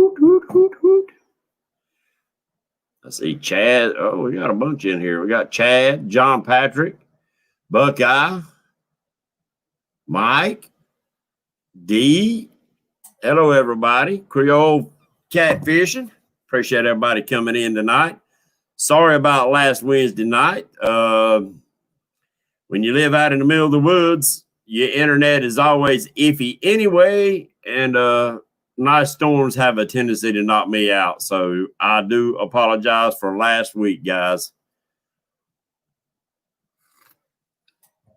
Hoot, hoot, hoot, hoot. I see Chad. Oh, we got a bunch in here. We got Chad, John Patrick, Buckeye, Mike, D. Hello, everybody. Creole Catfishing. Appreciate everybody coming in tonight. Sorry about last Wednesday night. When you live out in the middle of the woods, your internet is always iffy anyway, and nice storms have a tendency to knock me out. So I do apologize for last week, guys.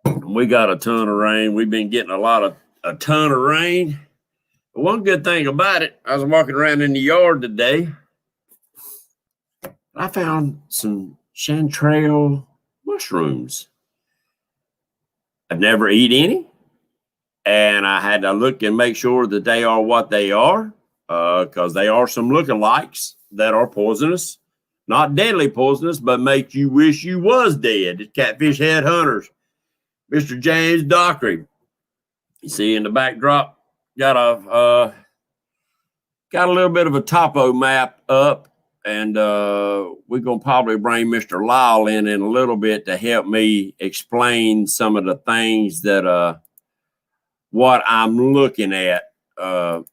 We got a ton of rain. We've been getting a ton of rain. But one good thing about it, I was walking around in the yard today. I found some chanterelle mushrooms. I've never eat any, and I had to look and make sure that they are what they are, because they are some lookalikes that are poisonous, not deadly poisonous, but make you wish you was dead. It's Catfish Headhunters, Mr. James Dockery. You see in the backdrop, got a little bit of a topo map up. And we're going to probably bring Mr. Lyle in a little bit to help me explain some of the things that what I'm looking at to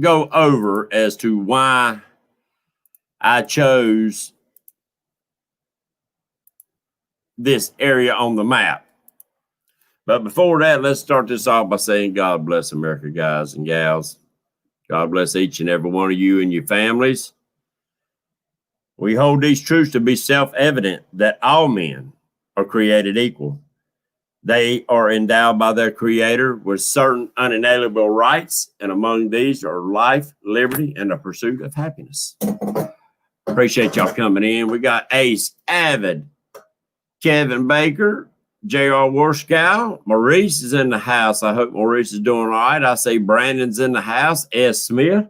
go over as to why I chose this area on the map. But before that, let's start this off by saying God bless America, guys and gals. God bless each and every one of you and your families. We hold these truths to be self-evident that all men are created equal. They are endowed by their Creator with certain unalienable rights, and among these are life, liberty, and the pursuit of happiness. Appreciate y'all coming in. We got Ace, Avid, Kevin Baker, J.R. Warskow, Maurice is in the house. I hope Maurice is doing all right. I say Brandon's in the house. S. Smith,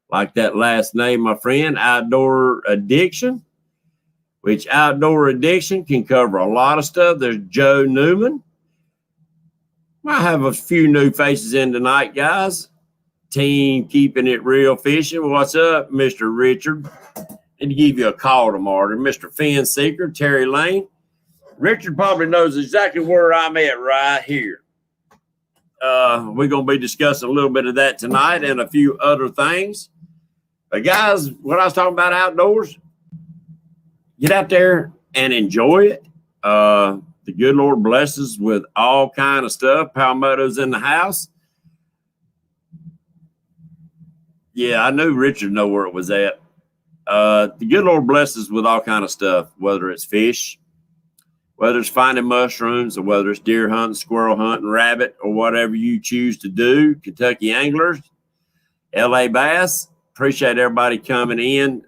like that last name, my friend. Outdoor Addiction, which Outdoor Addiction can cover a lot of stuff. There's Joe Newman. I have a few new faces in tonight, guys. Team Keeping It Real Fishing. What's up, Mr. Richard? And to give you a call tomorrow. Mr. Finn Seeker, Terry Lane. Richard probably knows exactly where I'm at right here. We're going to be discussing a little bit of that tonight and a few other things. But guys, what I was talking about outdoors, get out there and enjoy it. The good Lord blesses with all kind of stuff. Palmetto's in the house. Yeah, I knew Richard knew where it was at. The good Lord blesses with all kind of stuff, whether it's fish, whether it's finding mushrooms, or whether it's deer hunting, squirrel hunting, rabbit, or whatever you choose to do. Kentucky Anglers, LA Bass, appreciate everybody coming in.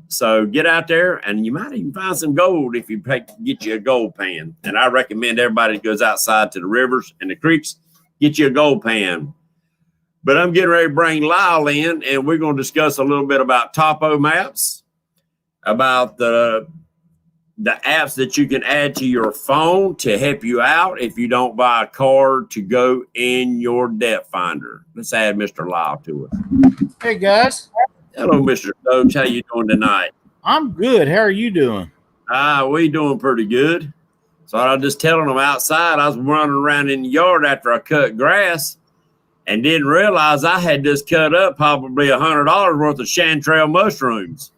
So get out there, and you might even find some gold if you get you a gold pan. And I recommend everybody that goes outside to the rivers and the creeks, get you a gold pan. But I'm getting ready to bring Lyle in, and we're going to discuss a little bit about topo maps, about the apps that you can add to your phone to help you out if you don't buy a card to go in your depth finder. Let's add Mr. Lyle to it. Hey, guys. Hello, Mr. Stokes. How you doing tonight? I'm good. How are you doing? We doing pretty good. So I was just telling them outside, I was running around in the yard after I cut grass and didn't realize I had just cut up probably $100 worth of chanterelle mushrooms.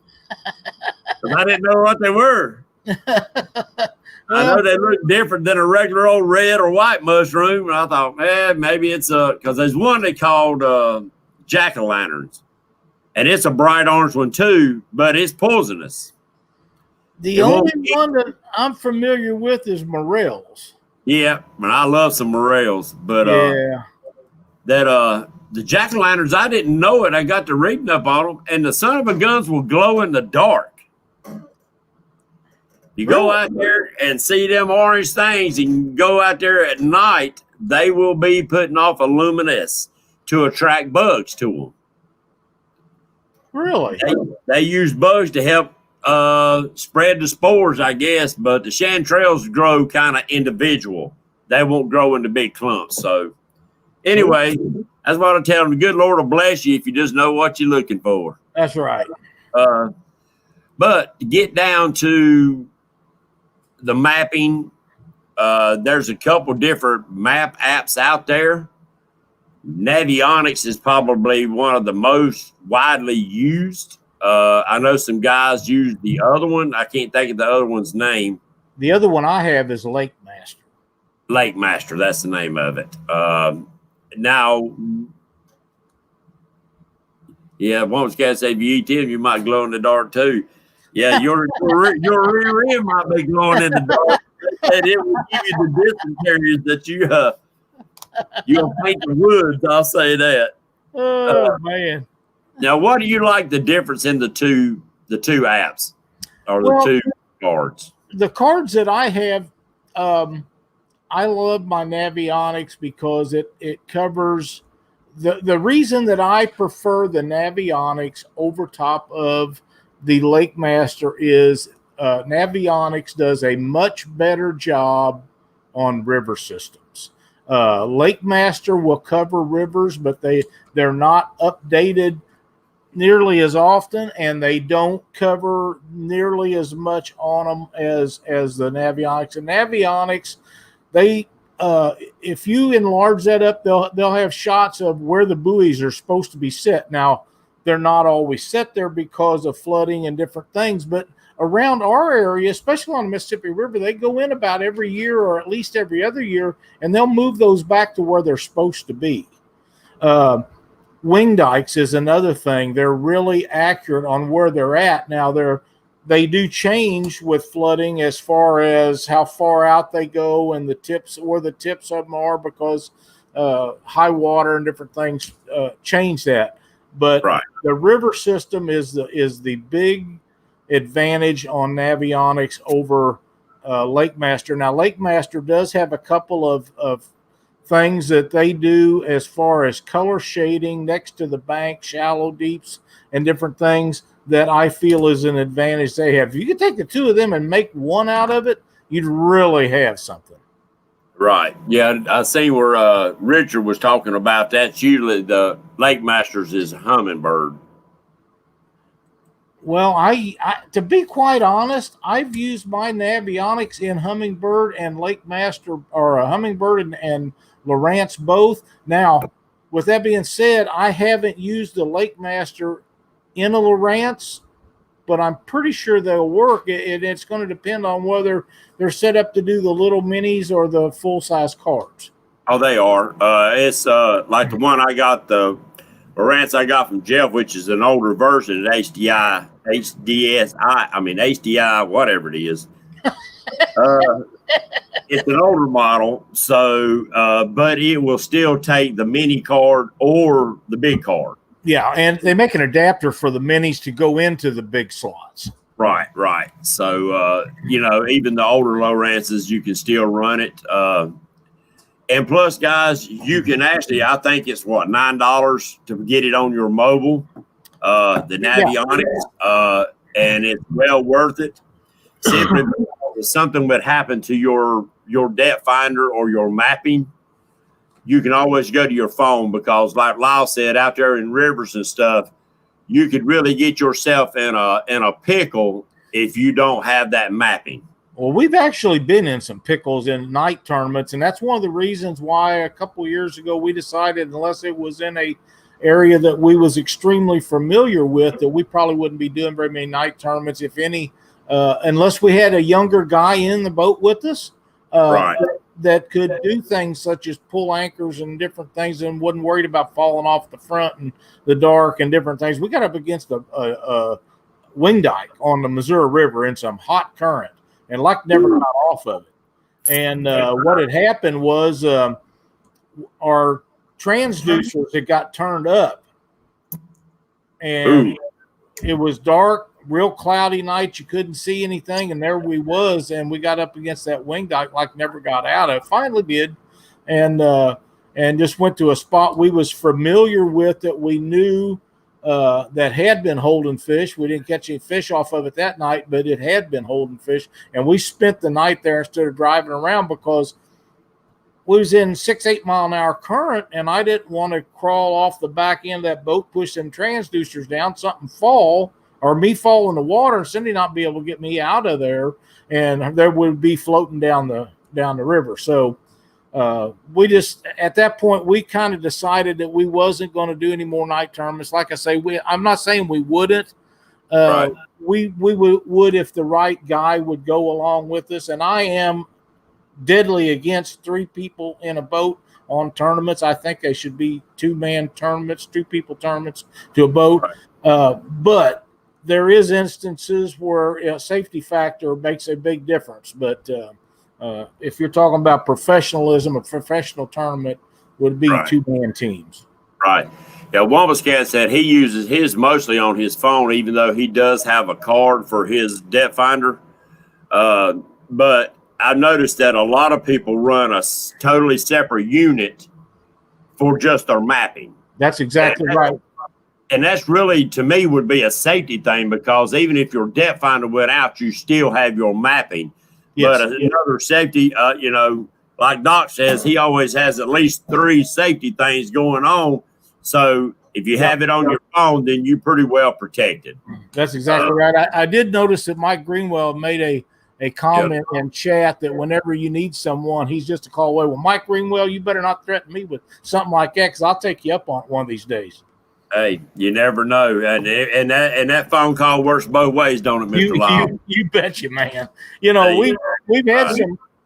I didn't know what they were. I know they look different than a regular old red or white mushroom. And I thought, maybe it's because there's one they called jack-o'-lanterns. And it's a bright orange one too, but it's poisonous. The only one that I'm familiar with is morels. Yeah, and I love some morels. But the jack-o'-lanterns, I didn't know it. I got to reading up on them, and the son of a guns will glow in the dark. You go out there and see them orange things, and you go out there at night, they will be putting off a luminescence to attract bugs to them. Really? They use bugs to help spread the spores, I guess, but the chanterelles grow kind of individual. They won't grow into big clumps. So Anyway, that's what I tell them. The good Lord will bless you if you just know what you're looking for. That's right. But to get down to the mapping, there's a couple different map apps out there. Navionics is probably one of the most widely used. I know some guys use the other one. I can't think of the other one's name. The other one I have is Lake Master. Lake Master, that's the name of it. Now, yeah, once guys say if you eat them, you might glow in the dark too. Yeah, your rear end might be glowing in the dark, and it will give you the distance areas that you'll paint the woods. I'll say that. Oh man! Now, what do you like the difference in the two apps or the two cards? The cards that I have, I love my Navionics because it covers the reason that I prefer the Navionics over top of the Lake Master is Navionics does a much better job on river systems. Lake Master will cover rivers, but they're not updated nearly as often, and they don't cover nearly as much on them as the Navionics. And Navionics, they if you enlarge that up, they'll have shots of where the buoys are supposed to be set. Now, they're not always set there because of flooding and different things, but around our area, especially on the Mississippi River, they go in about every year or at least every other year, and they'll move those back to where they're supposed to be. Wing dikes is another thing. They're really accurate on where they're at. Now, they do change with flooding as far as how far out they go and the tips of them are because high water and different things change that. But the river system is the big advantage on Navionics over Lake Master. Now, Lake Master does have a couple of things that they do as far as color shading next to the bank, shallow deeps, and different things that I feel is an advantage they have. If you could take the two of them and make one out of it, you'd really have something. Right. Yeah, I see where Richard was talking about that. It's usually the Lake Masters is a hummingbird. Well, I to be quite honest, I've used my Navionics in Hummingbird and Lake Master, or Hummingbird and Lowrance both. Now, with that being said, I haven't used the Lake Master in a Lowrance, but I'm pretty sure they'll work. It's going to depend on whether they're set up to do the little minis or the full-size cards. Oh, they are. It's like the one I got, the Lowrance I got from Jeff, which is an older version of HDI, whatever it is. It's an older model, so but it will still take the mini card or the big card. Yeah, and they make an adapter for the minis to go into the big slots. Right. So, even the older Lowrances, you can still run it. And plus, guys, you can actually, I think it's $9 to get it on your mobile, the Navionics, and it's well worth it. Simply because if something would happen to your depth finder or your mapping, you can always go to your phone because, like Lyle said, out there in rivers and stuff, you could really get yourself in a pickle if you don't have that mapping. Well, we've actually been in some pickles in night tournaments, and that's one of the reasons why a couple of years ago we decided, unless it was in a area that we was extremely familiar with, that we probably wouldn't be doing very many night tournaments, if any, unless we had a younger guy in the boat with us that could do things such as pull anchors and different things and wasn't worried about falling off the front and the dark and different things. We got up against a wing dike on the Missouri River in some hot current, and Luck never got off of it. And what had happened was our transducers had got turned up, and it was dark, real cloudy night. You couldn't see anything, and there we was, and we got up against that wing dike like never got out of it. Finally did, and just went to a spot we was familiar with that we knew that had been holding fish. We didn't catch any fish off of it that night, but it had been holding fish, and we spent the night there instead of driving around because we was in 6-8 mile an hour current, and I didn't want to crawl off the back end of that boat, push them transducers down, something fall, or me fall in the water, and Cindy not be able to get me out of there, and there would be floating down the river. So we just, at that point, we kind of decided that we wasn't going to do any more night tournaments. Like I say, I'm not saying we wouldn't. Right. We would if the right guy would go along with us. And I am deadly against 3 people in a boat on tournaments. I think they should be 2-man tournaments, 2-people tournaments to a boat. Right. But there is instances where a safety factor makes a big difference. But if you're talking about professionalism, a professional tournament would be 2-man teams. Right. Yeah, Wampus Cat said he uses his mostly on his phone, even though he does have a card for his depth finder. But I've noticed that a lot of people run a totally separate unit for just their mapping. That's exactly right. And that's really, to me, would be a safety thing, because even if your depth finder went out, you still have your mapping. Yes. But another safety, like Doc says, he always has at least 3 safety things going on. So if you have it on your phone, then you're pretty well protected. That's exactly right. I did notice that Mike Greenwell made a comment in chat that whenever you need someone, he's just a call away. Well, Mike Greenwell, you better not threaten me with something like that, because I'll take you up on it one of these days. Hey, you never know, and that phone call works both ways, don't it, Mr. Lyle? You betcha, man.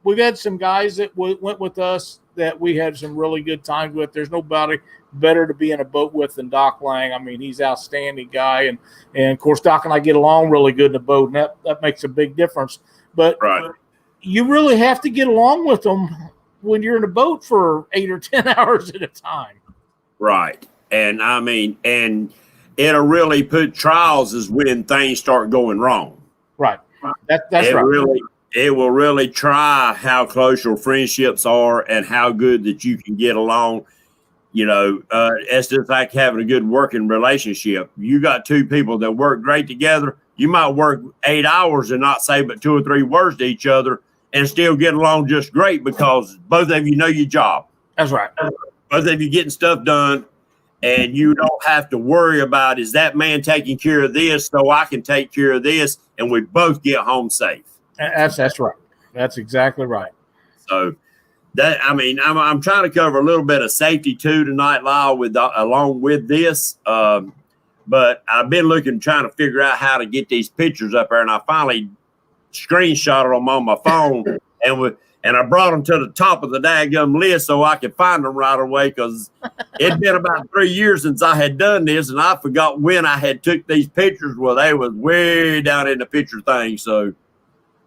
We've had some guys that went with us that we had some really good times with. There's nobody better to be in a boat with than Doc Lang. I mean, he's an outstanding guy, and of course Doc and I get along really good in the boat, and that makes a big difference. But you really have to get along with them when you're in a boat for 8 or 10 hours at a time. Right. And I mean, and it'll really put trials is when things start going wrong. Right. That's right. It will really try how close your friendships are and how good that you can get along. It's just like having a good working relationship. You got 2 people that work great together. You might work 8 hours and not say but 2 or 3 words to each other and still get along just great, because both of you know your job. That's right. Both of you getting stuff done. And you don't have to worry about, is that man taking care of this so I can take care of this, and we both get home safe. That's right. That's exactly right. So I'm trying to cover a little bit of safety too tonight, Lyle, along with this. But I've been trying to figure out how to get these pictures up there, and I finally screenshotted them on my phone, and I brought them to the top of the daggum list so I could find them right away, because it'd been about 3 years since I had done this, and I forgot when I had took these pictures. Well, they was way down in the picture thing. So,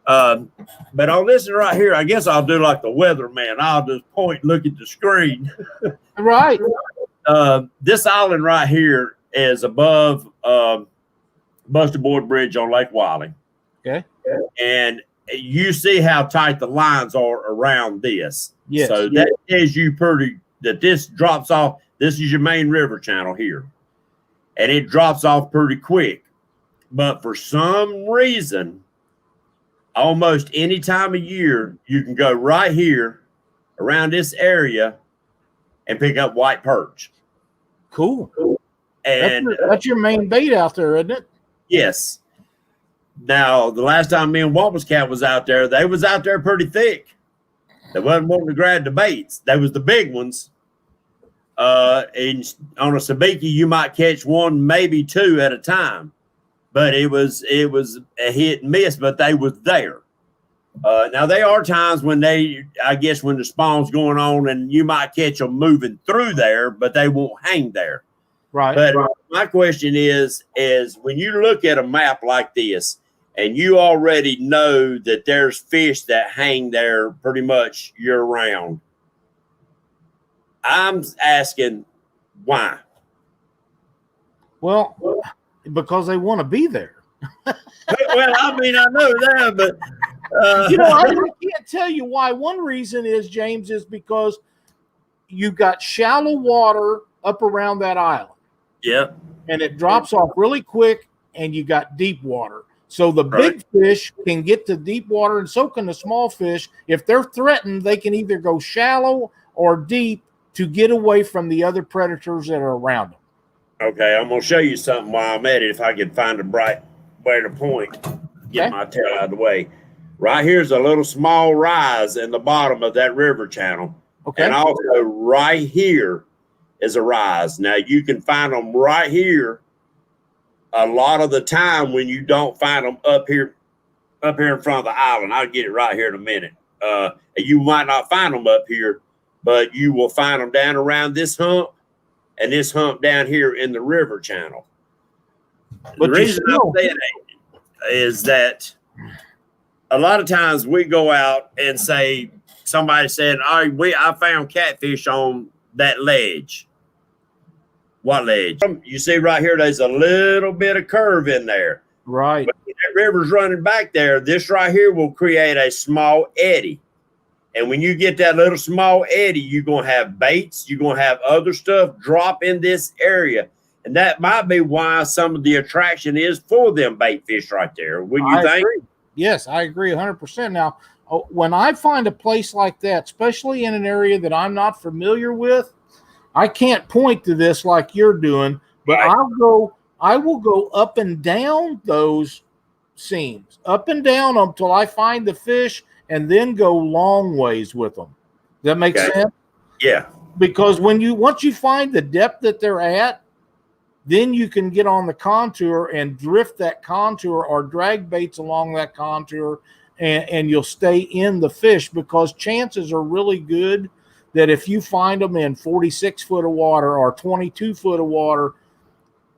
but on this one right here, I guess I'll do like the weatherman. I'll just point and look at the screen. Right. This island right here is above Busted Board Bridge on Lake Wiley. Okay. And you see how tight the lines are around this. Yes. So that tells you that this drops off. This is your main river channel here. And it drops off pretty quick. But for some reason, almost any time of year, you can go right here around this area and pick up white perch. Cool. And that's your main bait out there, isn't it? Yes. Now, the last time me and Wampus Cat was out there, they was out there pretty thick. They wasn't wanting to grab the baits. They was the big ones. And on a sabiki, you might catch 1, maybe 2 at a time. But it was a hit and miss, but they was there. Now, there are times when when the spawn's going on, and you might catch them moving through there, but they won't hang there. Right. But my question is when you look at a map like this, and you already know that there's fish that hang there pretty much year round, I'm asking why. Well, because they want to be there. Well, I mean, I know that, but I can't tell you why. One reason is because you've got shallow water up around that island. Yeah. And it drops off really quick, and you got deep water. So the Right. big fish can get to deep water, and so can the small fish. If they're threatened, they can either go shallow or deep to get away from the other predators that are around them. Okay, I'm gonna show you something while I'm at it. If I can find a bright way to point, get Okay. my tail out of the way. Right here's a little small rise in the bottom of that river channel, Okay. and also right here is a rise. Now you can find them right here. A lot of the time when you don't find them up here in front of the island, I'll get it right here in a minute. You might not find them up here, but you will find them down around this hump and this hump down here in the river channel. But the reason I'm saying that is that a lot of times we go out and say, somebody said, "All right, I found catfish on that ledge." What ledge? You see right here, there's a little bit of curve in there. Right. But that river's running back there. This right here will create a small eddy. And when you get that little small eddy, you're going to have baits. You're going to have other stuff drop in this area. And that might be why some of the attraction is for them bait fish right there. Wouldn't you think? Agree. Yes, I agree 100%. Now, when I find a place like that, especially in an area that I'm not familiar with, I can't point to this like you're doing, but Right. I will go up and down those seams, up and down them till I find the fish, and then go long ways with them. Does that make sense? Yeah. Because once you find the depth that they're at, then you can get on the contour and drift that contour or drag baits along that contour, and you'll stay in the fish, because chances are really good that if you find them in 46 foot of water or 22 foot of water,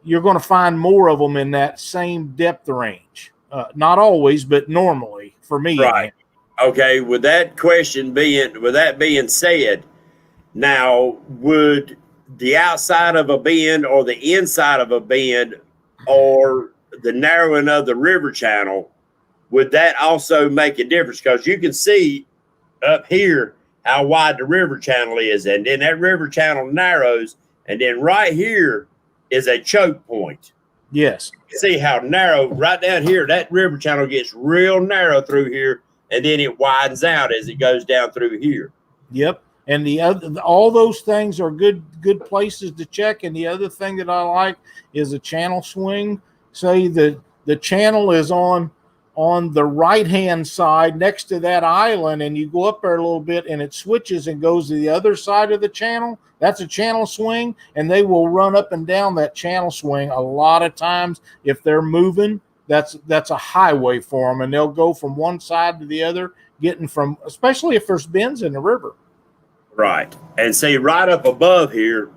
you're going to find more of them in that same depth range. Not always, but normally for me. Right. Okay. With that being said, now would the outside of a bend or the inside of a bend or the narrowing of the river channel, would that also make a difference? Because you can see up here how wide the river channel is, and then that river channel narrows, and then right here is a choke point. Yes. See how narrow right down here, that river channel gets real narrow through here, and then it widens out as it goes down through here. Yep. And all those things are good places to check. And the other thing that I like is a channel swing. Say the channel is on the right-hand side next to that island, and you go up there a little bit and it switches and goes to the other side of the channel. That's a channel swing, and they will run up and down that channel swing. A lot of times, if they're moving, that's a highway for them, and they'll go from one side to the other, especially if there's bends in the river. Right. And see, right up above here,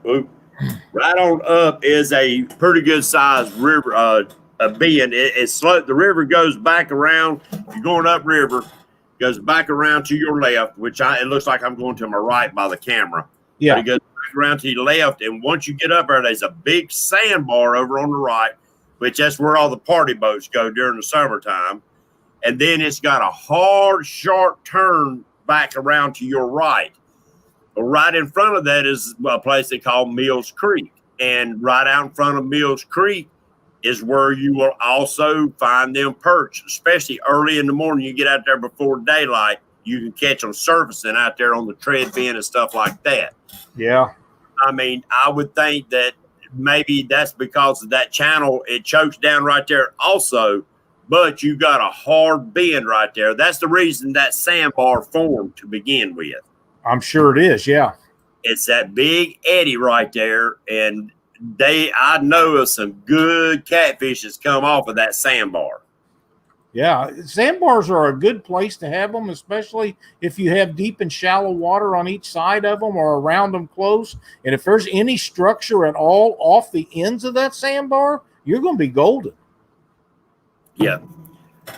right on up is a pretty good sized river, a bend. It's slow. The river goes back around. You're going upriver, goes back around to your left, it looks like I'm going to my right by the camera. Yeah. But it goes back around to your left. And once you get up there, there's a big sandbar over on the right, which that's where all the party boats go during the summertime. And then it's got a hard, sharp turn back around to your right. Right in front of that is a place they call Mills Creek. And right out in front of Mills Creek is where you will also find them perch, especially early in the morning. You get out there before daylight, you can catch them surfacing out there on the tread bend and stuff like that. Yeah. I mean, I would think that maybe that's because of that channel. It chokes down right there also, but you got a hard bend right there. That's the reason that sandbar formed to begin with. I'm sure it is. Yeah. It's that big eddy right there. And I know of some good catfish that's come off of that sandbar. Yeah. Sandbars are a good place to have them, especially if you have deep and shallow water on each side of them or around them close. And if there's any structure at all off the ends of that sandbar, you're going to be golden. Yeah.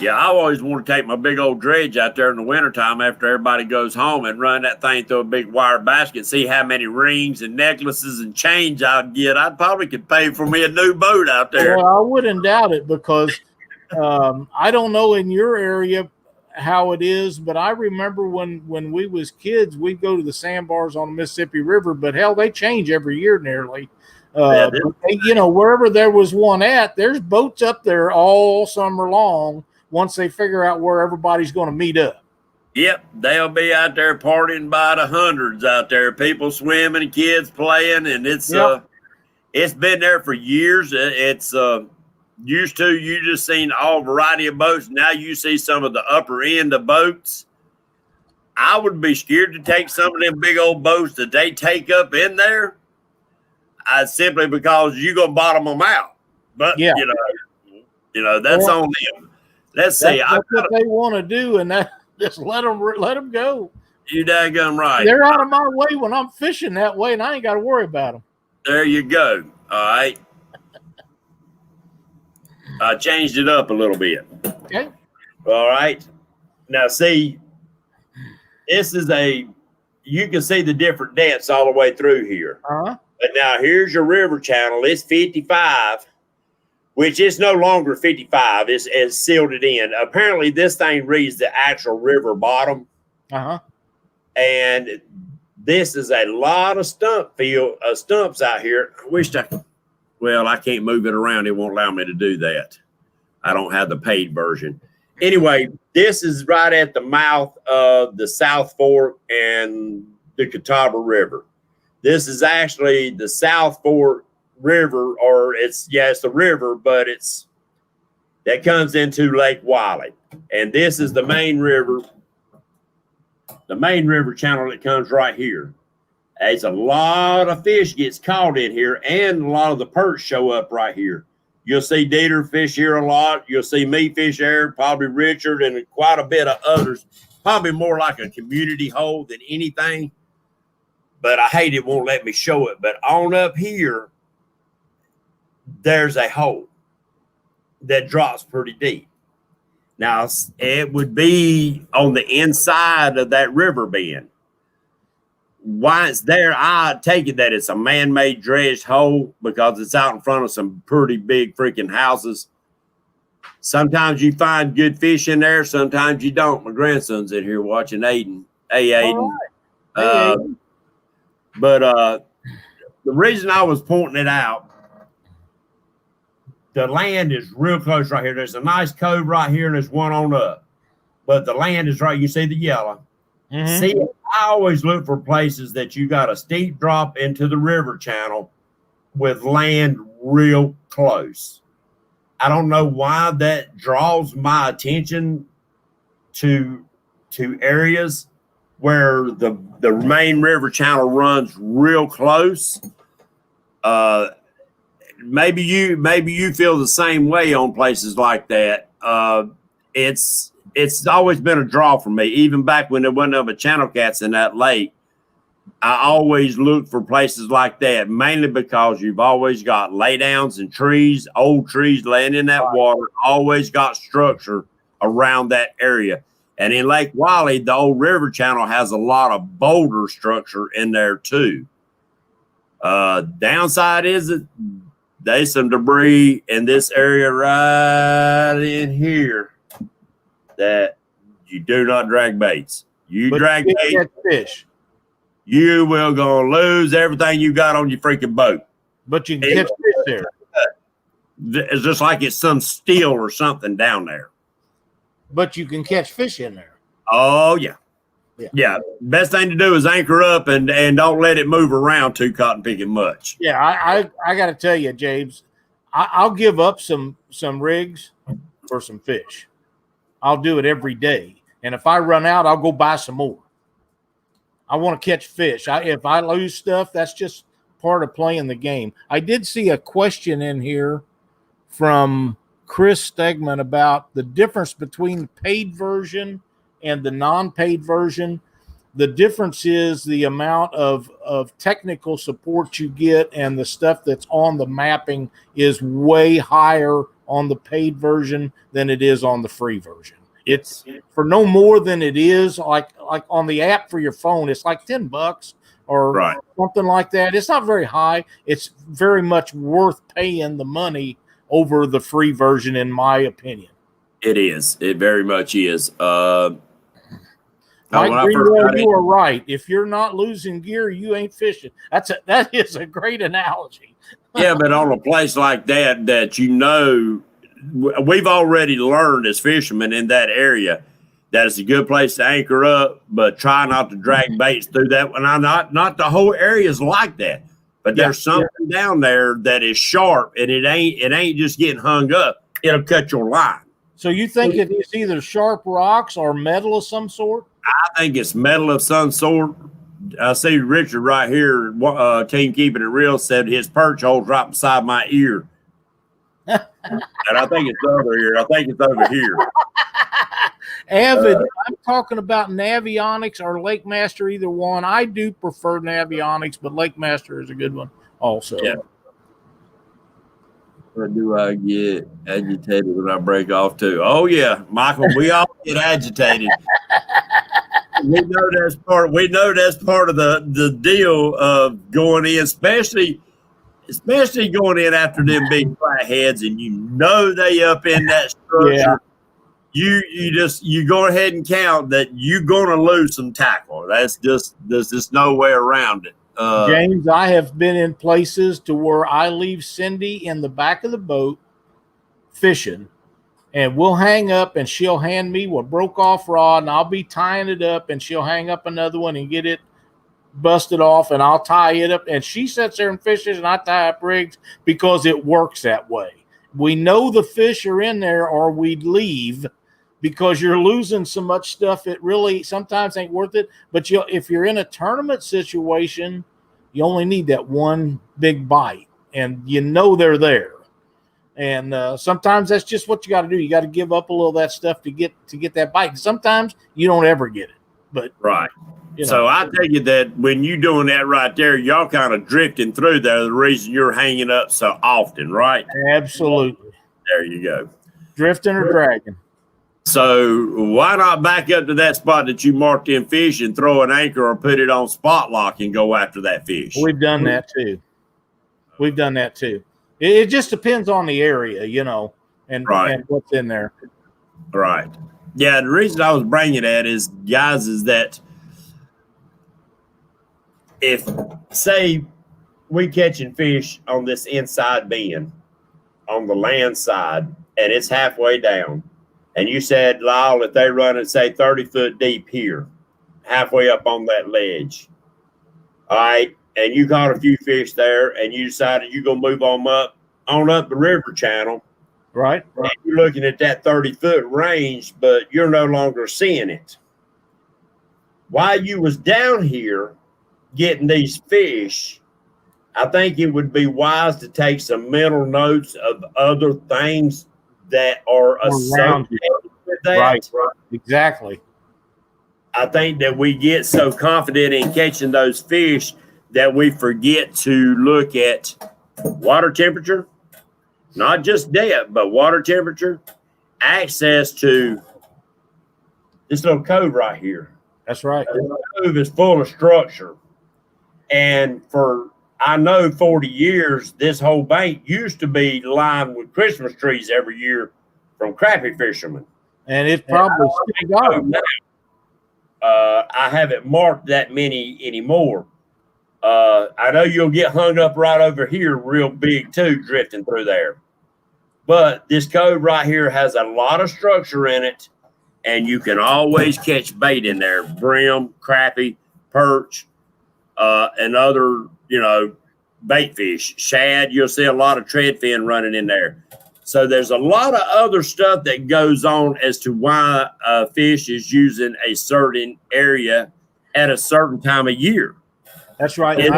Yeah, I always want to take my big old dredge out there in the wintertime after everybody goes home and run that thing through a big wire basket, see how many rings and necklaces and chains I'd get. I probably could pay for me a new boat out there. Well, I wouldn't doubt it, because I don't know in your area how it is, but I remember when we was kids, we'd go to the sandbars on the Mississippi River, but hell, they change every year nearly. Yeah, But they, wherever there was one at, there's boats up there all summer long once they figure out where everybody's going to meet up. yep, they'll be out there partying by the hundreds out there, people swimming, kids playing, and it's been there for years. It's used to, you just seen all variety of boats. Now you see some of the upper end of boats. I would be scared to take some of them big old boats that they take up in there, simply because you're gonna bottom them out. But Yeah. that's on them. Let's see. That's what they want to do, and that just let them go. You daggum right. They're out of my way when I'm fishing that way, and I ain't got to worry about them. There you go. All right. I changed it up a little bit. Okay. All right. Now, see, this is you can see the different depths all the way through here. Uh-huh. But now here's your river channel. It's 55, which is no longer 55. It's sealed it in. Apparently, this thing reads the actual river bottom. Uh-huh. And this is a lot of stumps out here. I can't move it around. It won't allow me to do that. I don't have the paid version. Anyway, this is right at the mouth of the South Fork and the Catawba River. This is actually the South Fork River, or it's the river, but that comes into Lake Wiley. And this is the main river channel that comes right here. It's a lot of fish gets caught in here, and a lot of the perch show up right here. You'll see Dieter fish here a lot. You'll see me fish there, probably Richard, and quite a bit of others. Probably more like a community hole than anything. But I hate it won't let me show it. But on up here, there's a hole that drops pretty deep. Now, it would be on the inside of that river bend. Why it's there, I take it that it's a man-made dredged hole because it's out in front of some pretty big freaking houses. Sometimes you find good fish in there, sometimes you don't. My grandson's in here watching Aiden. Hey, Aiden. Right. Hey, But the reason I was pointing it out, the land is real close right here. There's a nice cove right here, and there's one on up. But the land is right. You see the yellow. Mm-hmm. See, I always look for places that you got a steep drop into the river channel with land real close. I don't know why that draws my attention to areas where the main river channel runs real close. Maybe you feel the same way on places like that. It's always been a draw for me. Even back when there wasn't a channel cats in that lake, I always look for places like that, mainly because you've always got laydowns and trees, old trees laying in that water, always got structure around that area. And in Lake Wiley, the old river channel has a lot of boulder structure in there too. Downside is there's some debris in this area right in here that you do not drag baits. You drag bait, fish. You will gonna lose everything you got on your freaking boat. But you can catch fish there. It's just like it's some steel or something down there. But you can catch fish in there. Oh yeah. Yeah. Best thing to do is anchor up and don't let it move around too cotton picking much. Yeah, I got to tell you, James, I'll give up some rigs for some fish. I'll do it every day, and if I run out, I'll go buy some more. I want to catch fish. If I lose stuff, that's just part of playing the game. I did see a question in here from Chris Stegman about the difference between the paid version and the non-paid version. The difference is the amount of technical support you get, and the stuff that's on the mapping is way higher on the paid version than it is on the free version. It's for no more than it is like on the app for your phone. It's like $10 or something like that. It's not very high. It's very much worth paying the money over the free version, in my opinion. It is. It very much is. When Mike I first Greenwell, got you in, are right. If you're not losing gear, you ain't fishing. That is a great analogy. yeah, but on a place like that you know, we've already learned as fishermen in that area that it's a good place to anchor up, but try not to drag baits through that. And I not the whole area is like that, but Yeah, there's something down there that is sharp, and it ain't just getting hung up. It'll cut your line. So you think it is either sharp rocks or metal of some sort? I think it's metal of some sort. I see Richard right here, Team Keeping It Real, said his perch hole's right beside my ear. And I think it's over here. I think it's over here. Avid, I'm talking about Navionics or Lake Master, either one. I do prefer Navionics, but Lake Master is a good one also. Yeah. Or do I get agitated when I break off too? Oh yeah, Michael, we all get agitated. We know that's part of the deal of going in, especially going in after them big flatheads, and you know they up in that structure. Yeah. You go ahead and count that you're gonna lose some tackle. There's just no way around it. James, I have been in places to where I leave Cindy in the back of the boat fishing, and we'll hang up and she'll hand me what broke off rod, and I'll be tying it up, and she'll hang up another one and get it busted off, and I'll tie it up, and she sits there and fishes, and I tie up rigs because it works that way. We know the fish are in there, or we'd leave, because you're losing so much stuff. It really sometimes ain't worth it. But if you're in a tournament situation, you only need that one big bite, and you know they're there. And sometimes that's just what you got to do. You got to give up a little of that stuff to get that bite. Sometimes you don't ever get it. But right. You know. So I tell you that when you doing that right there, y'all kind of drifting through there. The reason you're hanging up so often, right? Absolutely. There you go. Drifting or dragging. So why not back up to that spot that you marked in fish and throw an anchor or put it on spot lock and go after that fish? We've done that too. It just depends on the area, and what's in there. Right. Yeah, the reason I was bringing that is, guys, is that if, say, we catching fish on this inside bend on the land side and it's halfway down, and you said, Lyle, if they run it, say, 30 foot deep here, halfway up on that ledge, all right, and you caught a few fish there, and you decided you're going to move on up the river channel. Right. And you're looking at that 30-foot range, but you're no longer seeing it. While you was down here getting these fish, I think it would be wise to take some mental notes of other things that are associated with that. Right. Exactly. I think that we get so confident in catching those fish that we forget to look at water temperature, not just depth, but water temperature, access to this little cove right here. That's right. This cove is full of structure. And for, I know, 40 years, this whole bank used to be lined with Christmas trees every year from crappie fishermen. And it's probably still gone. I haven't marked that many anymore. I know you'll get hung up right over here real big too, drifting through there. But this cove right here has a lot of structure in it, and you can always catch bait in there: brim, crappie, perch, and other, bait fish. Shad, you'll see a lot of treadfin running in there. So there's a lot of other stuff that goes on as to why a fish is using a certain area at a certain time of year. That's right.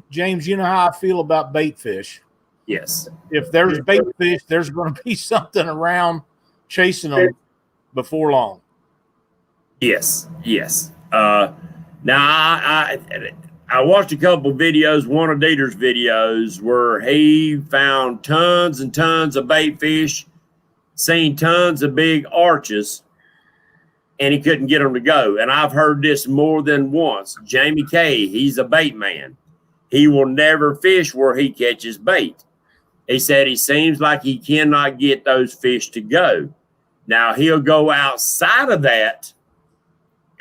James, you know how I feel about bait fish. Yes. If there's bait fish, there's going to be something around chasing them before long. Yes. Now, I watched a couple videos, one of Dieter's videos, where he found tons and tons of bait fish, seen tons of big arches, and he couldn't get them to go. And I've heard this more than once. Jamie Kay, he's a bait man. He will never fish where he catches bait. He said he seems like he cannot get those fish to go. Now, he'll go outside of that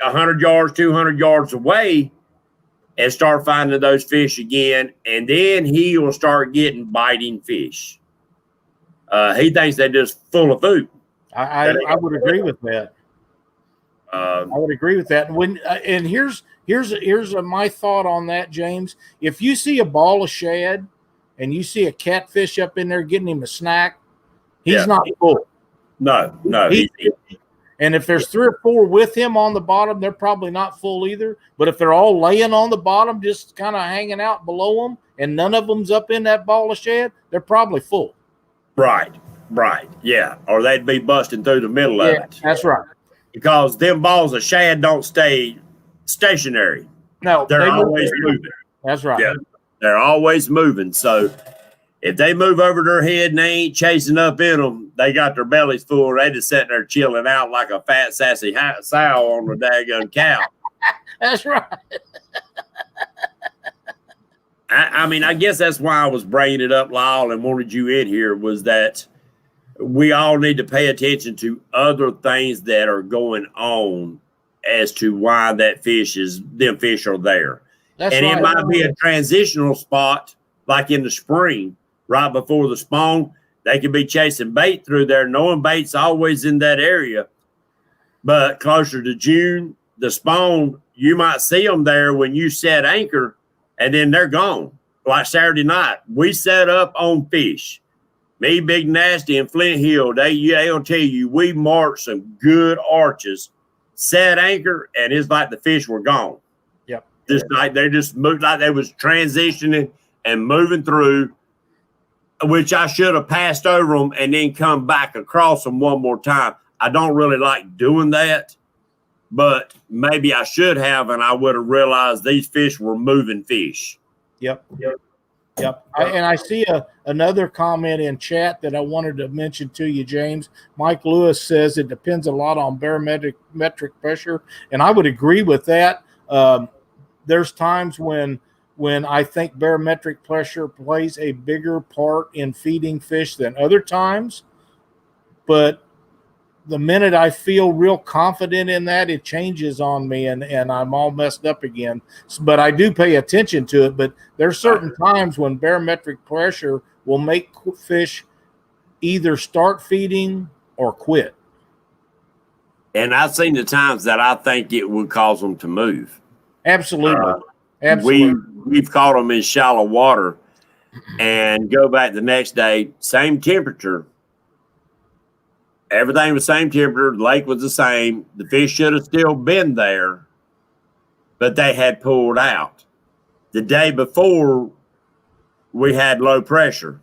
100 yards, 200 yards away and start finding those fish again. And then he will start getting biting fish. He thinks they're just full of food. I would agree with that. I would agree with that. And here's my thought on that, James. If you see a ball of shad and you see a catfish up in there getting him a snack, he's not full. No. And if there's 3 or 4 with him on the bottom, they're probably not full either. But if they're all laying on the bottom, just kind of hanging out below them, and none of them's up in that ball of shad, they're probably full. Right. Yeah. Or they'd be busting through the middle of it. That's right. Because them balls of shad don't stay stationary. No, they're always moving. That's right. Yeah, they're always moving. So if they move over their head and they ain't chasing up in them, they got their bellies full. They just sitting there chilling out like a fat, sassy sow on the daggone cow. That's right. I mean, I guess that's why I was bringing it up, Lyle, and wanted you in here, was that we all need to pay attention to other things that are going on as to why them fish are there. That's and right. It might be a transitional spot, like in the spring, right before the spawn. They could be chasing bait through there, knowing bait's always in that area. But closer to June, the spawn, you might see them there when you set anchor, and then they're gone. Like Saturday night, we set up on fish. Me, Big Nasty, and Flint Hill, they'll tell you we marked some good arches, set anchor, and it's like the fish were gone. Yep. Just like they just moved, like they was transitioning and moving through, which I should have passed over them and then come back across them one more time. I don't really like doing that, but maybe I should have, and I would have realized these fish were moving fish. Yep. And I see another comment in chat that I wanted to mention to you, James. Mike Lewis says it depends a lot on barometric pressure, and I would agree with that. There's times when I think barometric pressure plays a bigger part in feeding fish than other times, but the minute I feel real confident in that, it changes on me and I'm all messed up again. But I do pay attention to it. But there's certain times when barometric pressure will make fish either start feeding or quit. And I've seen the times that I think it would cause them to move. Absolutely. We've caught them in shallow water and go back the next day, same temperature. Everything was same temperature. The lake was the same. The fish should have still been there, but they had pulled out. The day before, we had low pressure.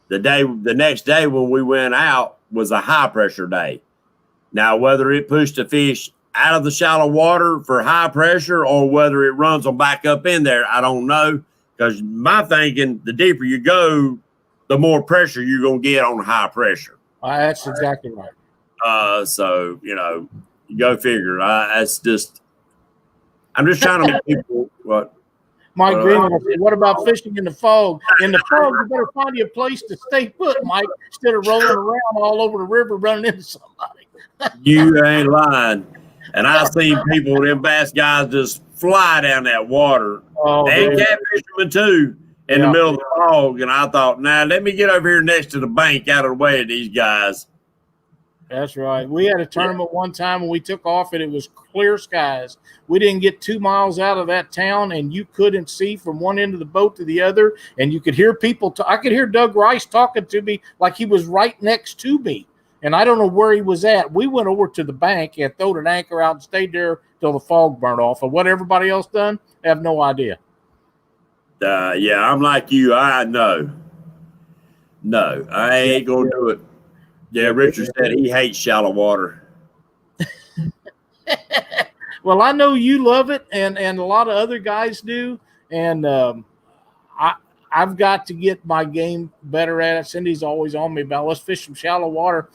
The next day when we went out was a high pressure day. Now, whether it pushed the fish out of the shallow water for high pressure or whether it runs them back up in there, I don't know. Because my thinking, the deeper you go, the more pressure you're going to get on high pressure. That's exactly right. So, you go figure. I'm just trying to make people what. Mike Green, what about fishing in the fog? In the fog, you better find you a place to stay put, Mike, instead of rolling around all over the river running into somebody. You ain't lying. And I've seen people, them bass guys, just fly down that water. Oh, and catfishermen too. In the middle of the fog, and I thought, let me get over here next to the bank out of the way of these guys. That's right. We had a tournament one time when we took off and it was clear skies. We didn't get 2 miles out of that town and you couldn't see from one end of the boat to the other. And you could hear people. I could hear Doug Rice talking to me like he was right next to me. And I don't know where he was at. We went over to the bank and threw an anchor out and stayed there till the fog burned off. And what everybody else done, I have no idea. I'm like you. I know. No, I ain't going to do it. Yeah, Richard said he hates shallow water. Well, I know you love it, and a lot of other guys do. And I've got to get my game better at it. Cindy's always on me about let's fish some shallow water.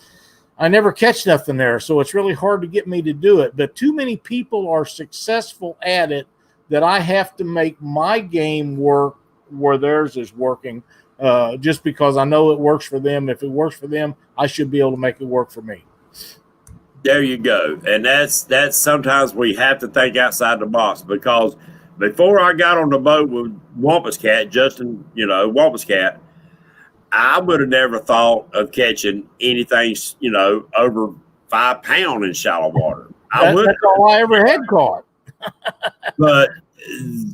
I never catch nothing there, so it's really hard to get me to do it. But too many people are successful at it that I have to make my game work where theirs is working just because I know it works for them. If it works for them, I should be able to make it work for me. There you go. And that's sometimes we have to think outside the box, because before I got on the boat with Wampus Cat, Justin, Wampus Cat, I would have never thought of catching anything, over 5 pounds in shallow water. That's all I ever had caught. But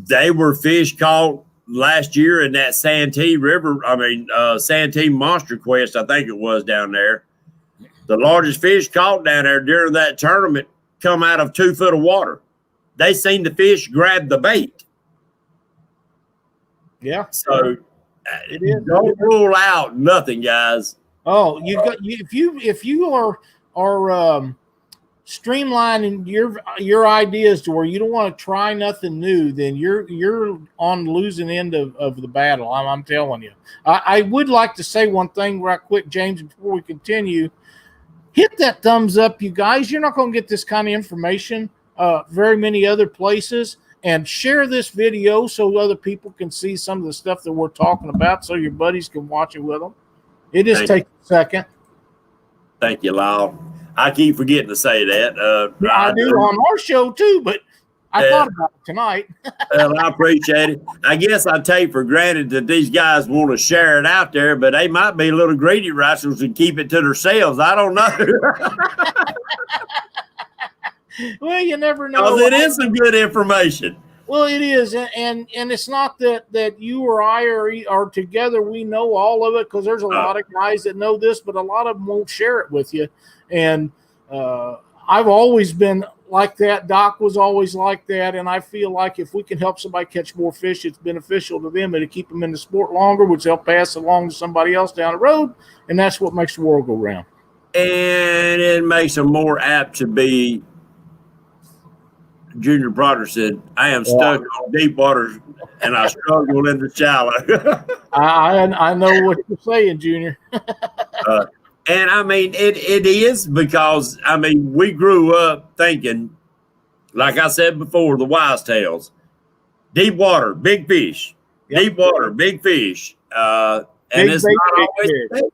they were fish caught last year in that Santee River. Santee Monster Quest, I think it was down there. The largest fish caught down there during that tournament come out of 2 foot of water. They seen the fish grab the bait. Yeah. So don't rule out nothing, guys. Oh, if you are streamlining your ideas to where you don't want to try nothing new, then you're on the losing end of the battle. I'm telling you. I would like to say one thing right quick, James, before we continue. Hit that thumbs up, you guys. You're not going to get this kind of information very many other places. And share this video so other people can see some of the stuff that we're talking about, so your buddies can watch it with them. It just takes a second. Thank you, Lyle. I keep forgetting to say that. I do on our show too, but I thought about it tonight. Well, I appreciate it. I guess I take for granted that these guys want to share it out there, but they might be a little greedy rascals and keep it to themselves. I don't know. Well, you never know. Because it is some good information. Well, it is, and it's not that you or I are together. We know all of it, because there's a lot of guys that know this, but a lot of them won't share it with you. And I've always been like that. Doc was always like that, and I feel like if we can help somebody catch more fish, it's beneficial to them and to keep them in the sport longer, which they'll pass along to somebody else down the road, and that's what makes the world go round. And it makes them more apt to be. Junior Broder said, "I am stuck on deep waters and I struggle in the shallow." I know what you're saying, Junior. And I mean, it is because, we grew up thinking, like I said before, the wise tales: deep water, big fish, deep water, big fish. And big it's bait, not always the case.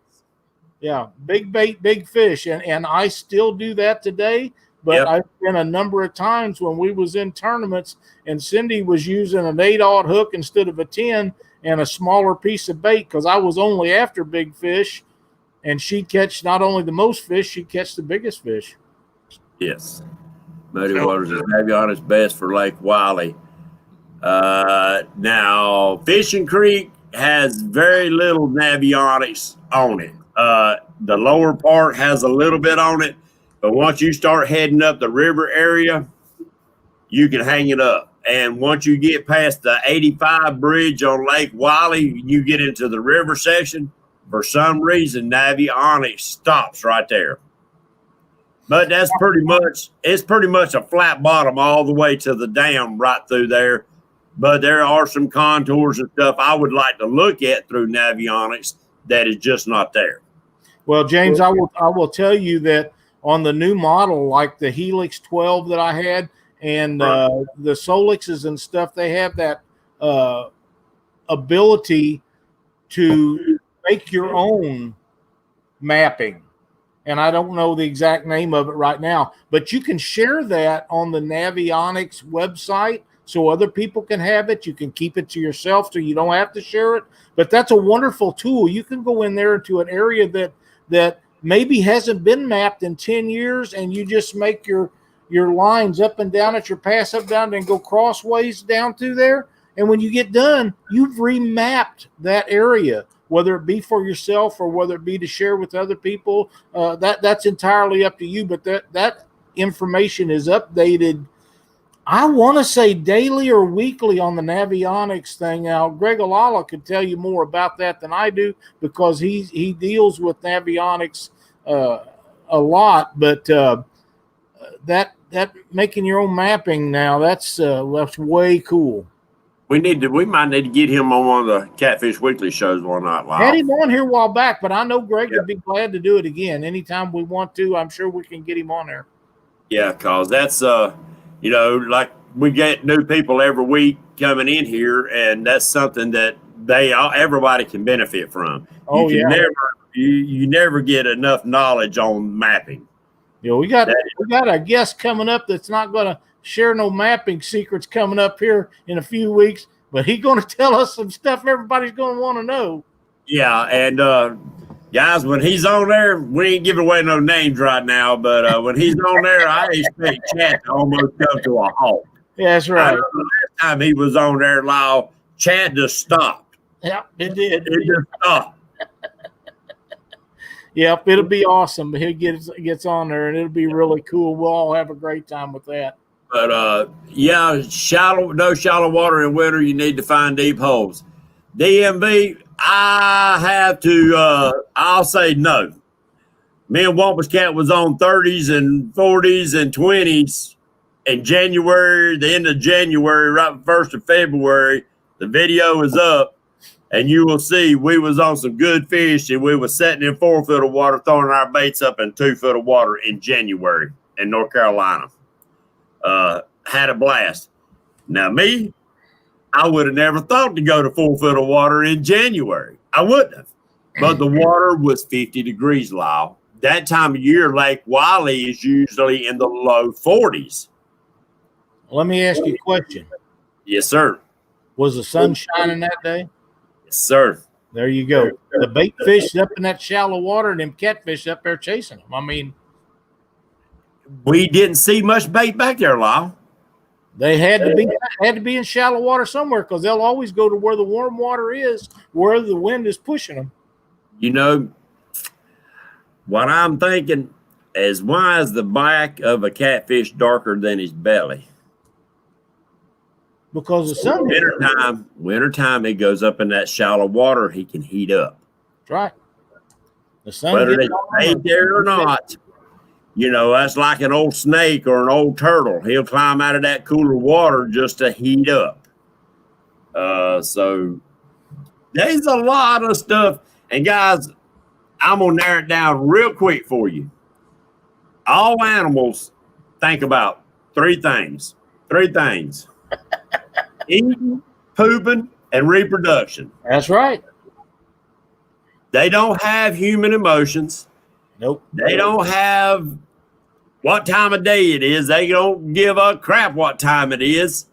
Yeah, big bait, big fish. And I still do that today. But I've been a number of times when we was in tournaments and Cindy was using an 8/0 hook instead of a 10 and a smaller piece of bait, because I was only after big fish, and she'd catch not only the most fish, she'd catch the biggest fish. Yes. Muddy Waters is Navionics best for Lake Wiley. Now, Fishing Creek has very little Navionics on it. The lower part has a little bit on it. But once you start heading up the river area, you can hang it up. And once you get past the 85 bridge on Lake Wiley, you get into the river section. For some reason, Navionics stops right there. But that's pretty much a flat bottom all the way to the dam right through there. But there are some contours and stuff I would like to look at through Navionics that is just not there. Well, James, I will tell you that on the new model, like the Helix 12 that I had and the Solixes and stuff, they have that ability to make your own mapping. And I don't know the exact name of it right now, but you can share that on the Navionics website so other people can have it. You can keep it to yourself so you don't have to share it. But that's a wonderful tool. You can go in there to an area that maybe hasn't been mapped in 10 years, and you just make your lines up and down at your pass up, down, and go crossways down through there. And when you get done, you've remapped that area, whether it be for yourself or whether it be to share with other people. That's entirely up to you. But that information is updated, I want to say daily or weekly on the Navionics thing. Now, Greg Alala could tell you more about that than I do, because he deals with Navionics a lot. But that making your own mapping now, that's way cool. We might need to get him on one of the Catfish Weekly shows one night. Had him on here a while back, but I know Greg would be glad to do it again anytime we want to. I'm sure we can get him on there. Yeah, because that's like we get new people every week coming in here, and that's something that everybody can benefit from. You never get enough knowledge on mapping. You know, we got a guest coming up that's not going to share no mapping secrets coming up here in a few weeks, but he's going to tell us some stuff everybody's going to want to know. Yeah, and guys, when he's on there, we ain't giving away no names right now, but when he's on there, I expect chat to almost come to a halt. Yeah, that's right. The last time he was on there, Lyle, chat just stopped. Yeah, it did. It just stopped. Yep, it'll be awesome. He gets on there, and it'll be really cool. We'll all have a great time with that. But yeah, no shallow water in winter. You need to find deep holes. DMV, I have to. I'll say no. Me and Wampus Cat was on 30s and 40s and 20s in January, the end of January, right 1st of February. The video is up. And you will see we was on some good fish, and we was sitting in 4 foot of water, throwing our baits up in 2 foot of water in January in North Carolina. Had a blast. Now me, I would have never thought to go to 4 foot of water in January. I wouldn't have. But the water was 50 degrees, Lyle. That time of year, Lake Wiley is usually in the low 40s. Let me ask you a question. Yes, sir. Was the sun shining that day? Yes, sir. There you go. The bait fish up in that shallow water and them catfish up there chasing them. I mean, we didn't see much bait back there, Lyle. They had to be in shallow water somewhere, because they'll always go to where the warm water is, where the wind is pushing them. You know, what I'm thinking is, why is the back of a catfish darker than his belly? Because the sun. Wintertime, he goes up in that shallow water, he can heat up. That's right. The sun. Whether they stay there or not, you know, that's like an old snake or an old turtle. He'll climb out of that cooler water just to heat up. So there's a lot of stuff. And guys, I'm going to narrow it down real quick for you. All animals think about three things. Eating, pooping, and reproduction. That's right. They don't have human emotions. Nope. They don't have what time of day it is. They don't give a crap what time it is.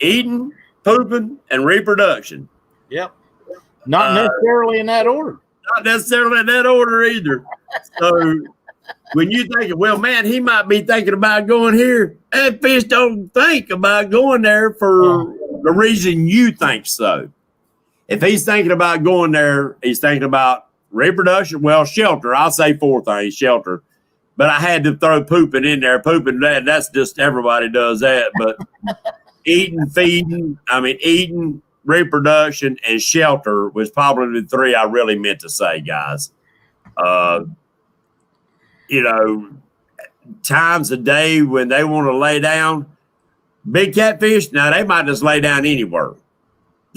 Eating, pooping, and reproduction. Yep. Not necessarily in that order. Not necessarily in that order either. So when you think, well, man, he might be thinking about going here. That fish don't think about going there for the reason you think so. If he's thinking about going there, he's thinking about reproduction. Well, shelter. I'll say 4 things, shelter. But I had to throw pooping in there. Pooping, that's just everybody does that. But eating, reproduction, and shelter was probably the 3 I really meant to say, guys. You know, times a day when they want to lay down, big catfish, now they might just lay down anywhere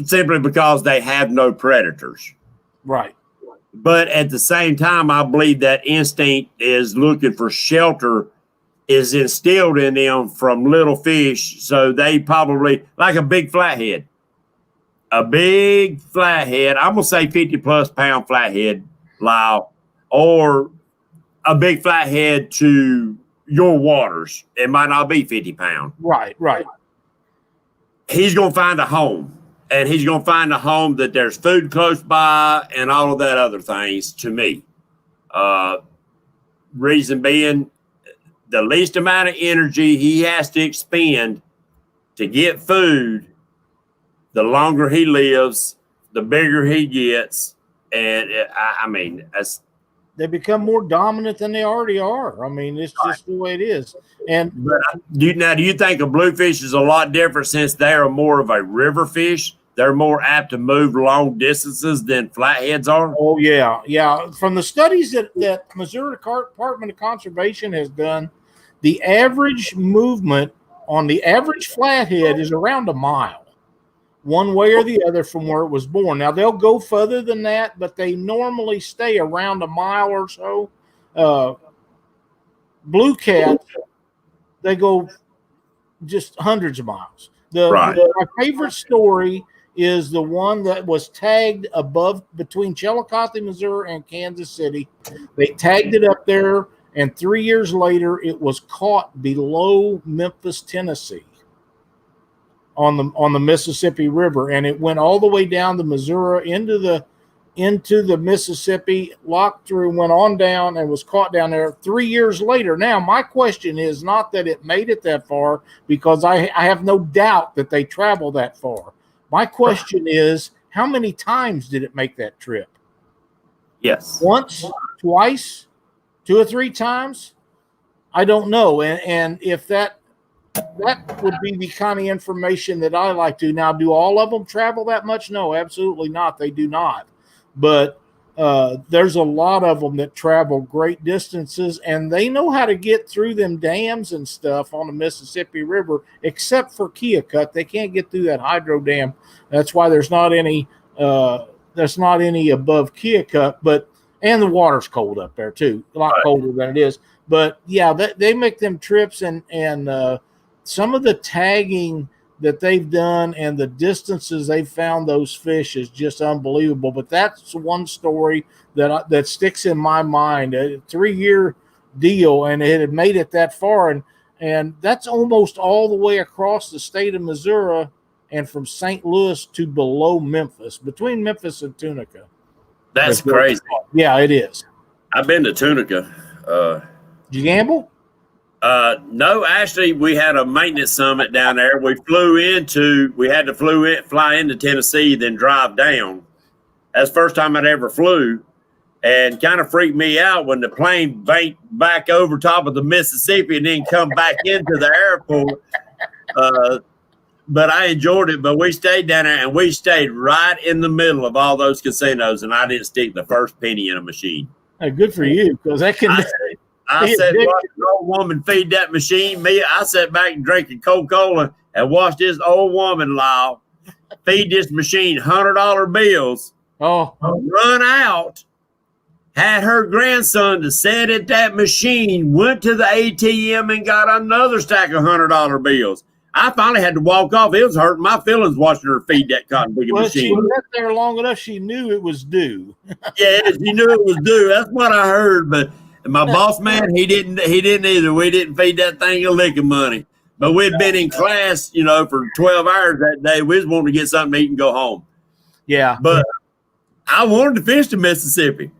simply because they have no predators. Right. But at the same time, I believe that instinct is looking for shelter is instilled in them from little fish. So they probably, like a big flathead. I'm going to say 50-plus pound flathead, Lyle, or a big flathead to your waters. It might not be 50 pounds. Right. He's going to find a home. And he's going to find a home that there's food close by and all of that other things, to me. Reason being, the least amount of energy he has to expend to get food, the longer he lives, the bigger he gets. And they become more dominant than they already are. I mean, it's just the way it is. But do you think a bluefish is a lot different since they are more of a river fish? They're more apt to move long distances than flatheads are? Oh, yeah. From the studies that Missouri Department of Conservation has done, the average movement on the average flathead is around a mile, one way or the other from where it was born. Now, they'll go further than that, but they normally stay around a mile or so. Blue cats, they go just hundreds of miles. My favorite story is the one that was tagged above between Chillicothe, Missouri, and Kansas City. They tagged it up there, And 3 years later, it was caught below Memphis, Tennessee, on the Mississippi River, and it went all the way down the Missouri into the Mississippi, locked through, went on down, and was caught down there 3 years later. Now, my question is not that it made it that far, because I have no doubt that they travel that far. My question is, how many times did it make that trip? Yes. Once, twice, 2 or 3 times? I don't know. And if that would be the kind of information that I like to. Now, do all of them travel that much? No, absolutely not. They do not. But there's a lot of them that travel great distances, and they know how to get through them dams and stuff on the Mississippi River, except for Keokuk. They can't get through that hydro dam. That's why there's not any above Keokuk, and the water's cold up there too, a lot colder than it is. But yeah, they make them trips, and some of the tagging that they've done and the distances they've found those fish is just unbelievable. But that's one story that sticks in my mind. A 3-year deal, and it had made it that far, and that's almost all the way across the state of Missouri, and from St. Louis to below Memphis, between Memphis and Tunica. That's crazy. Yeah, it is. I've been to Tunica. Did you gamble? No, actually, we had a maintenance summit down there. We had to fly into Tennessee, then drive down. That's the first time I'd ever flew, and kind of freaked me out when the plane banked back over top of the Mississippi and then come back into the airport. But I enjoyed it. But we stayed down there, and we stayed right in the middle of all those casinos, and I didn't stick the first penny in a machine. Hey, good for you, because that can. I said, watch an old woman feed that machine. I sat back and drinking Coca-Cola and watched this old woman, Lyle, feed this machine $100 bills. Oh, run out, had her grandson to sit at that machine, went to the ATM and got another stack of $100 bills. I finally had to walk off. It was hurting my feelings watching her feed that cotton picking machine. She sat there long enough, she knew it was due. Yeah, she knew it was due. That's what I heard. But my boss man, he didn't either. We didn't feed that thing a lick of money. But we'd been in class, for 12 hours that day. We just wanted to get something to eat and go home. Yeah. But I wanted to fish to Mississippi.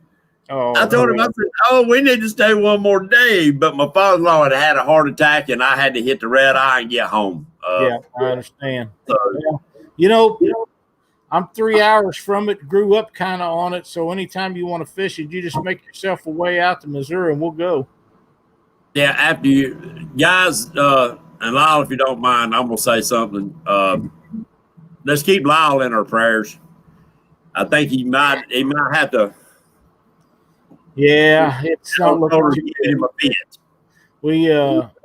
Oh, I told him, I said, we need to stay one more day. But my father-in-law had a heart attack, and I had to hit the red eye and get home. Yeah, I understand. So, I'm 3 hours from it, grew up kind of on it. So anytime you want to fish it, you just make yourself a way out to Missouri, and we'll go. Yeah, after you guys, and Lyle, if you don't mind, I'm going to say something. Let's keep Lyle in our prayers. I think he might have to. Yeah, it's not looking him a fit. We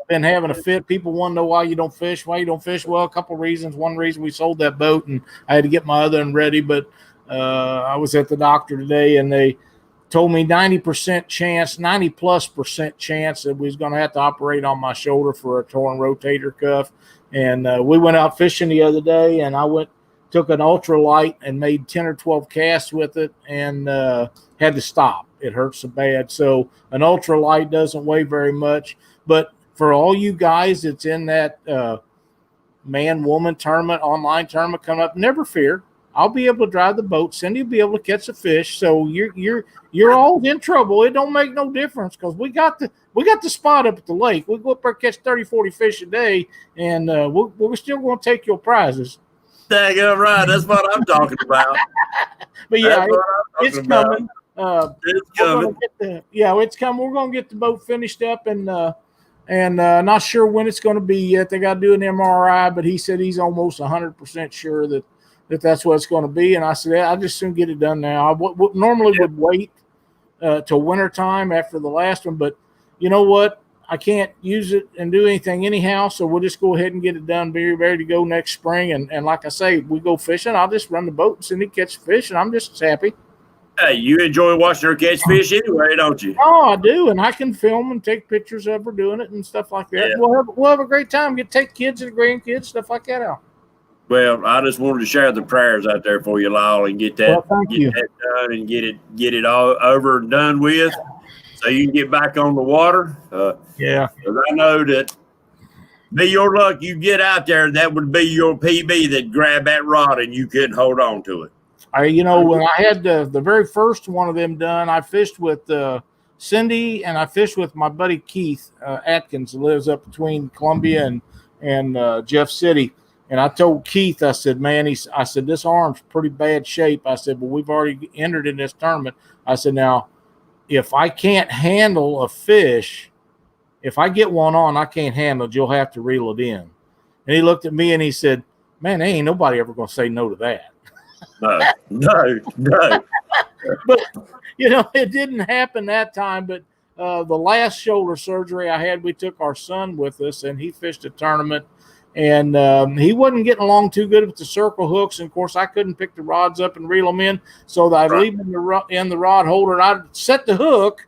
been having a fit. People want to know why you don't fish. Well, a couple reasons. One reason, we sold that boat, and I had to get my other one ready. But I was at the doctor today, and they told me 90% chance, 90+% chance that we was going to have to operate on my shoulder for a torn rotator cuff. And we went out fishing the other day, and I took an ultralight and made 10 or 12 casts with it, and had to stop. It hurts so bad. So an ultralight doesn't weigh very much. But for all you guys that's in that man-woman tournament, online tournament coming up, never fear. I'll be able to drive the boat. Cindy will be able to catch a fish. So you're all in trouble. It don't make no difference, because we got the spot up at the lake. We go up there, catch 30, 40 fish a day, and we're still going to take your prizes. Dang, right. That's what I'm talking about. But yeah, it's coming. It's coming. It's coming. We're going to get the boat finished up, and not sure when it's going to be yet. They got to do an MRI, but he said he's almost 100% sure that that's what it's going to be. And I said, I just soon get it done now. I normally would wait till wintertime after the last one, but you know what? I can't use it and do anything anyhow, so we'll just go ahead and get it done, be ready to go next spring. And like I say, we go fishing, I'll just run the boat and Cindy catch fish, and I'm just as happy. Hey, you enjoy watching her catch fish anyway, don't you? Oh, I do, and I can film and take pictures of her doing it and stuff like that. Yeah. We'll have a great time. Take kids and grandkids, stuff like that out. Well, I just wanted to share the prayers out there for you, Lyle, and get that, that done and get it all over and done with. so you can get back on the water. Yeah. 'Cause I know that be your luck. You get out there, that would be your PB that grabbed that rod and you couldn't hold on to it. When I had the very first one of them done, I fished with Cindy, and I fished with my buddy Keith Atkins, who lives up between Columbia and Jeff City. And I told Keith, I said, man, I said, this arm's pretty bad shape. I said, but we've already entered in this tournament. I said, now, if I can't handle a fish, if I get one on I can't handle it, you'll have to reel it in. And he looked at me and he said, man, ain't nobody ever going to say no to that. No. But, it didn't happen that time. But the last shoulder surgery I had, we took our son with us, and he fished a tournament. And he wasn't getting along too good with the circle hooks. And, of course, I couldn't pick the rods up and reel them in. So I'd leave them in the rod holder, and I'd set the hook,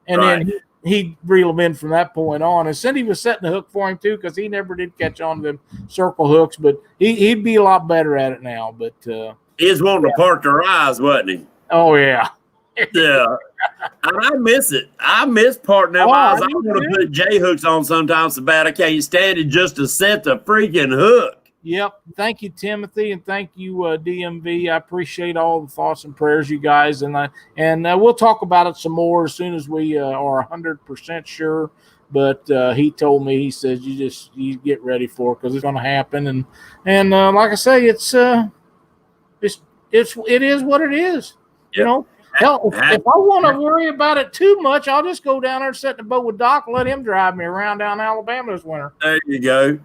and then he'd reel them in from that point on. And Cindy was setting the hook for him, too, because he never did catch on to them circle hooks. But he'd be a lot better at it now. But he was wanting to park their eyes, wasn't he? Oh, yeah. Yeah. And I miss it. I miss parting them eyes. I want to put J hooks on sometimes so bad I can't stand it just to set the freaking hook. Yep. Thank you, Timothy, and thank you, DMV. I appreciate all the thoughts and prayers, you guys, and we'll talk about it some more as soon as we are 100% sure. But he told me, he says, you get ready for it because it's going to happen, and like I say, it is what it is. Yep. Hell, if I want to worry about it too much, I'll just go down there and sit in the boat with Doc and let him drive me around down Alabama this winter. There you go.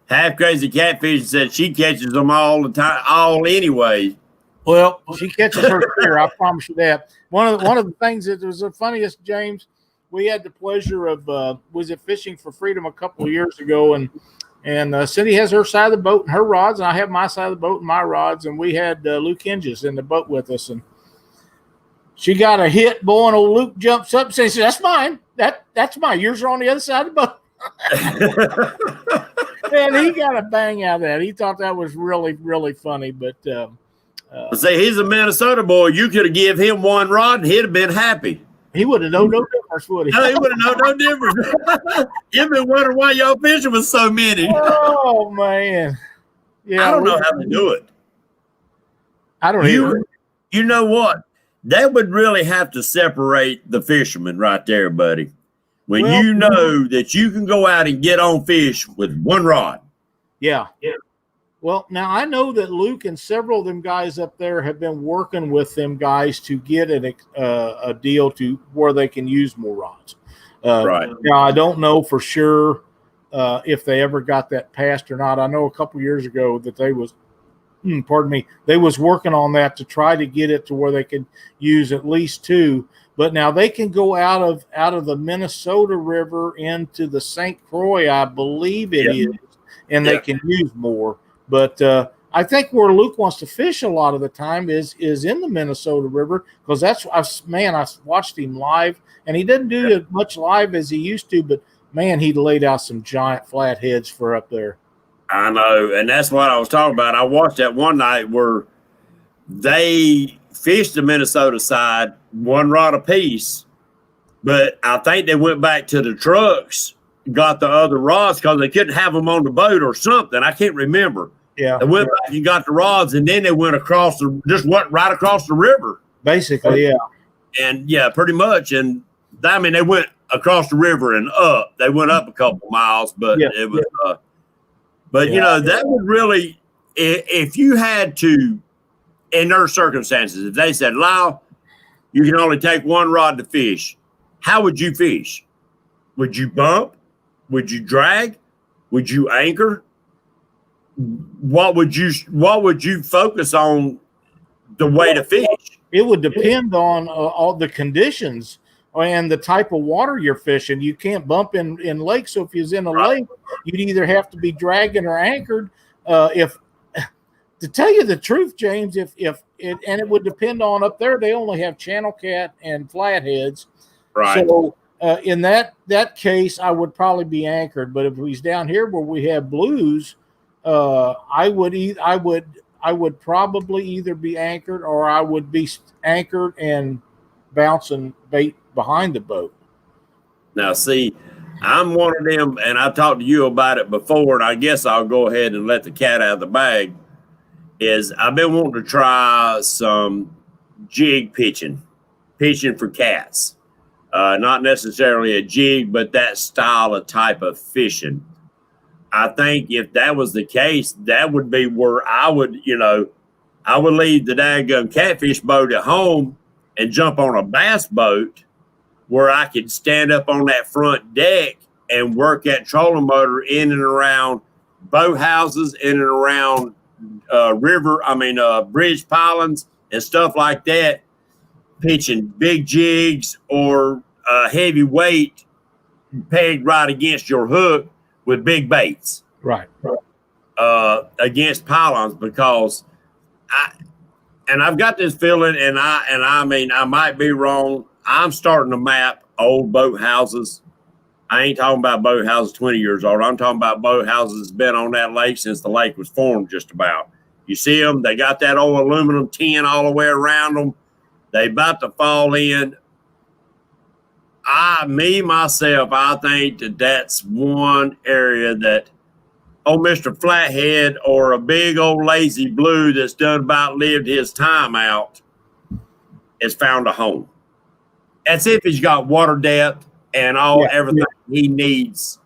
Half Crazy Catfish said she catches them all the time, all anyway. Well, she catches her share. I promise you that. One of the things that was the funniest, James, we had the pleasure of was it Fishing for Freedom a couple of years ago, and Cindy has her side of the boat and her rods, and I have my side of the boat and my rods, and we had Luke Hinges in the boat with us, and she got a hit, boy, and old Luke jumps up and says, "That's mine. That's mine. Yours are on the other side of the boat." And he got a bang out of that. He thought that was really, really funny. But say he's a Minnesota boy. You could have give him one rod and he'd have been happy. He would have known no difference, would he? No, he would have known no difference. You've been wondering why y'all fishing with so many. Oh man. Yeah. I don't know how to do it. I don't either. You know what? That would really have to separate the fishermen right there, buddy. When you know that you can go out and get on fish with one rod. Yeah. Well, now I know that Luke and several of them guys up there have been working with them guys to get a deal to where they can use more rods. Right. Now, I don't know for sure if they ever got that passed or not. I know a couple years ago that they was working on that to try to get it to where they could use at least two. But now they can go out of the Minnesota River into the St. Croix, I believe it is, and they can use more. But I think where Luke wants to fish a lot of the time is in the Minnesota River, because I watched him live, and he didn't do as much live as he used to, but man, he laid out some giant flatheads for up there. I know, and that's what I was talking about. I watched that one night where they fished the Minnesota side, one rod apiece, but I think they went back to the trucks, got the other rods because they couldn't have them on the boat or something. I can't remember. Yeah, they went back and got the rods, and then they went went right across the river. Basically, yeah. And yeah, pretty much. And I mean, they went across the river and up. They went up a couple miles, but it was. But that would really, if you had to, in their circumstances, if they said, "Lyle, you can only take one rod to fish," how would you fish? Would you bump? Would you drag? Would you anchor? What would you focus on the way to fish? It would depend on all the conditions and the type of water you're fishing. You can't bump in lakes. So if you're in a lake, you'd either have to be dragging or anchored. To tell you the truth, James, and it would depend on up there. They only have channel cat and flatheads. Right. So in that case, I would probably be anchored. But if he's down here where we have blues, I would probably either be anchored or I would be anchored and bouncing bait behind the boat. Now, see, I'm one of them, and I talked to you about it before, and I guess I'll go ahead and let the cat out of the bag. Is I've been wanting to try some jig pitching for cats. Not necessarily a jig, but that style of type of fishing. I think if that was the case, that would be where I would, I would leave the daggum catfish boat at home and jump on a bass boat where I could stand up on that front deck and work that trolling motor in and around boat houses, in and around bridge pilings and stuff like that, pitching big jigs or heavy weight pegged right against your hook with big baits. Right. Against pylons, because I've got this feeling, and I might be wrong. I'm starting to map old boat houses. I ain't talking about boat houses 20 years old. I'm talking about boat houses that's been on that lake since the lake was formed, just about. You see them? They got that old aluminum tin all the way around them. They about to fall in. Myself, I think that's one area that Mr. Flathead or a big old lazy blue that's done about lived his time out has found a home. That's if he's got water depth and everything he needs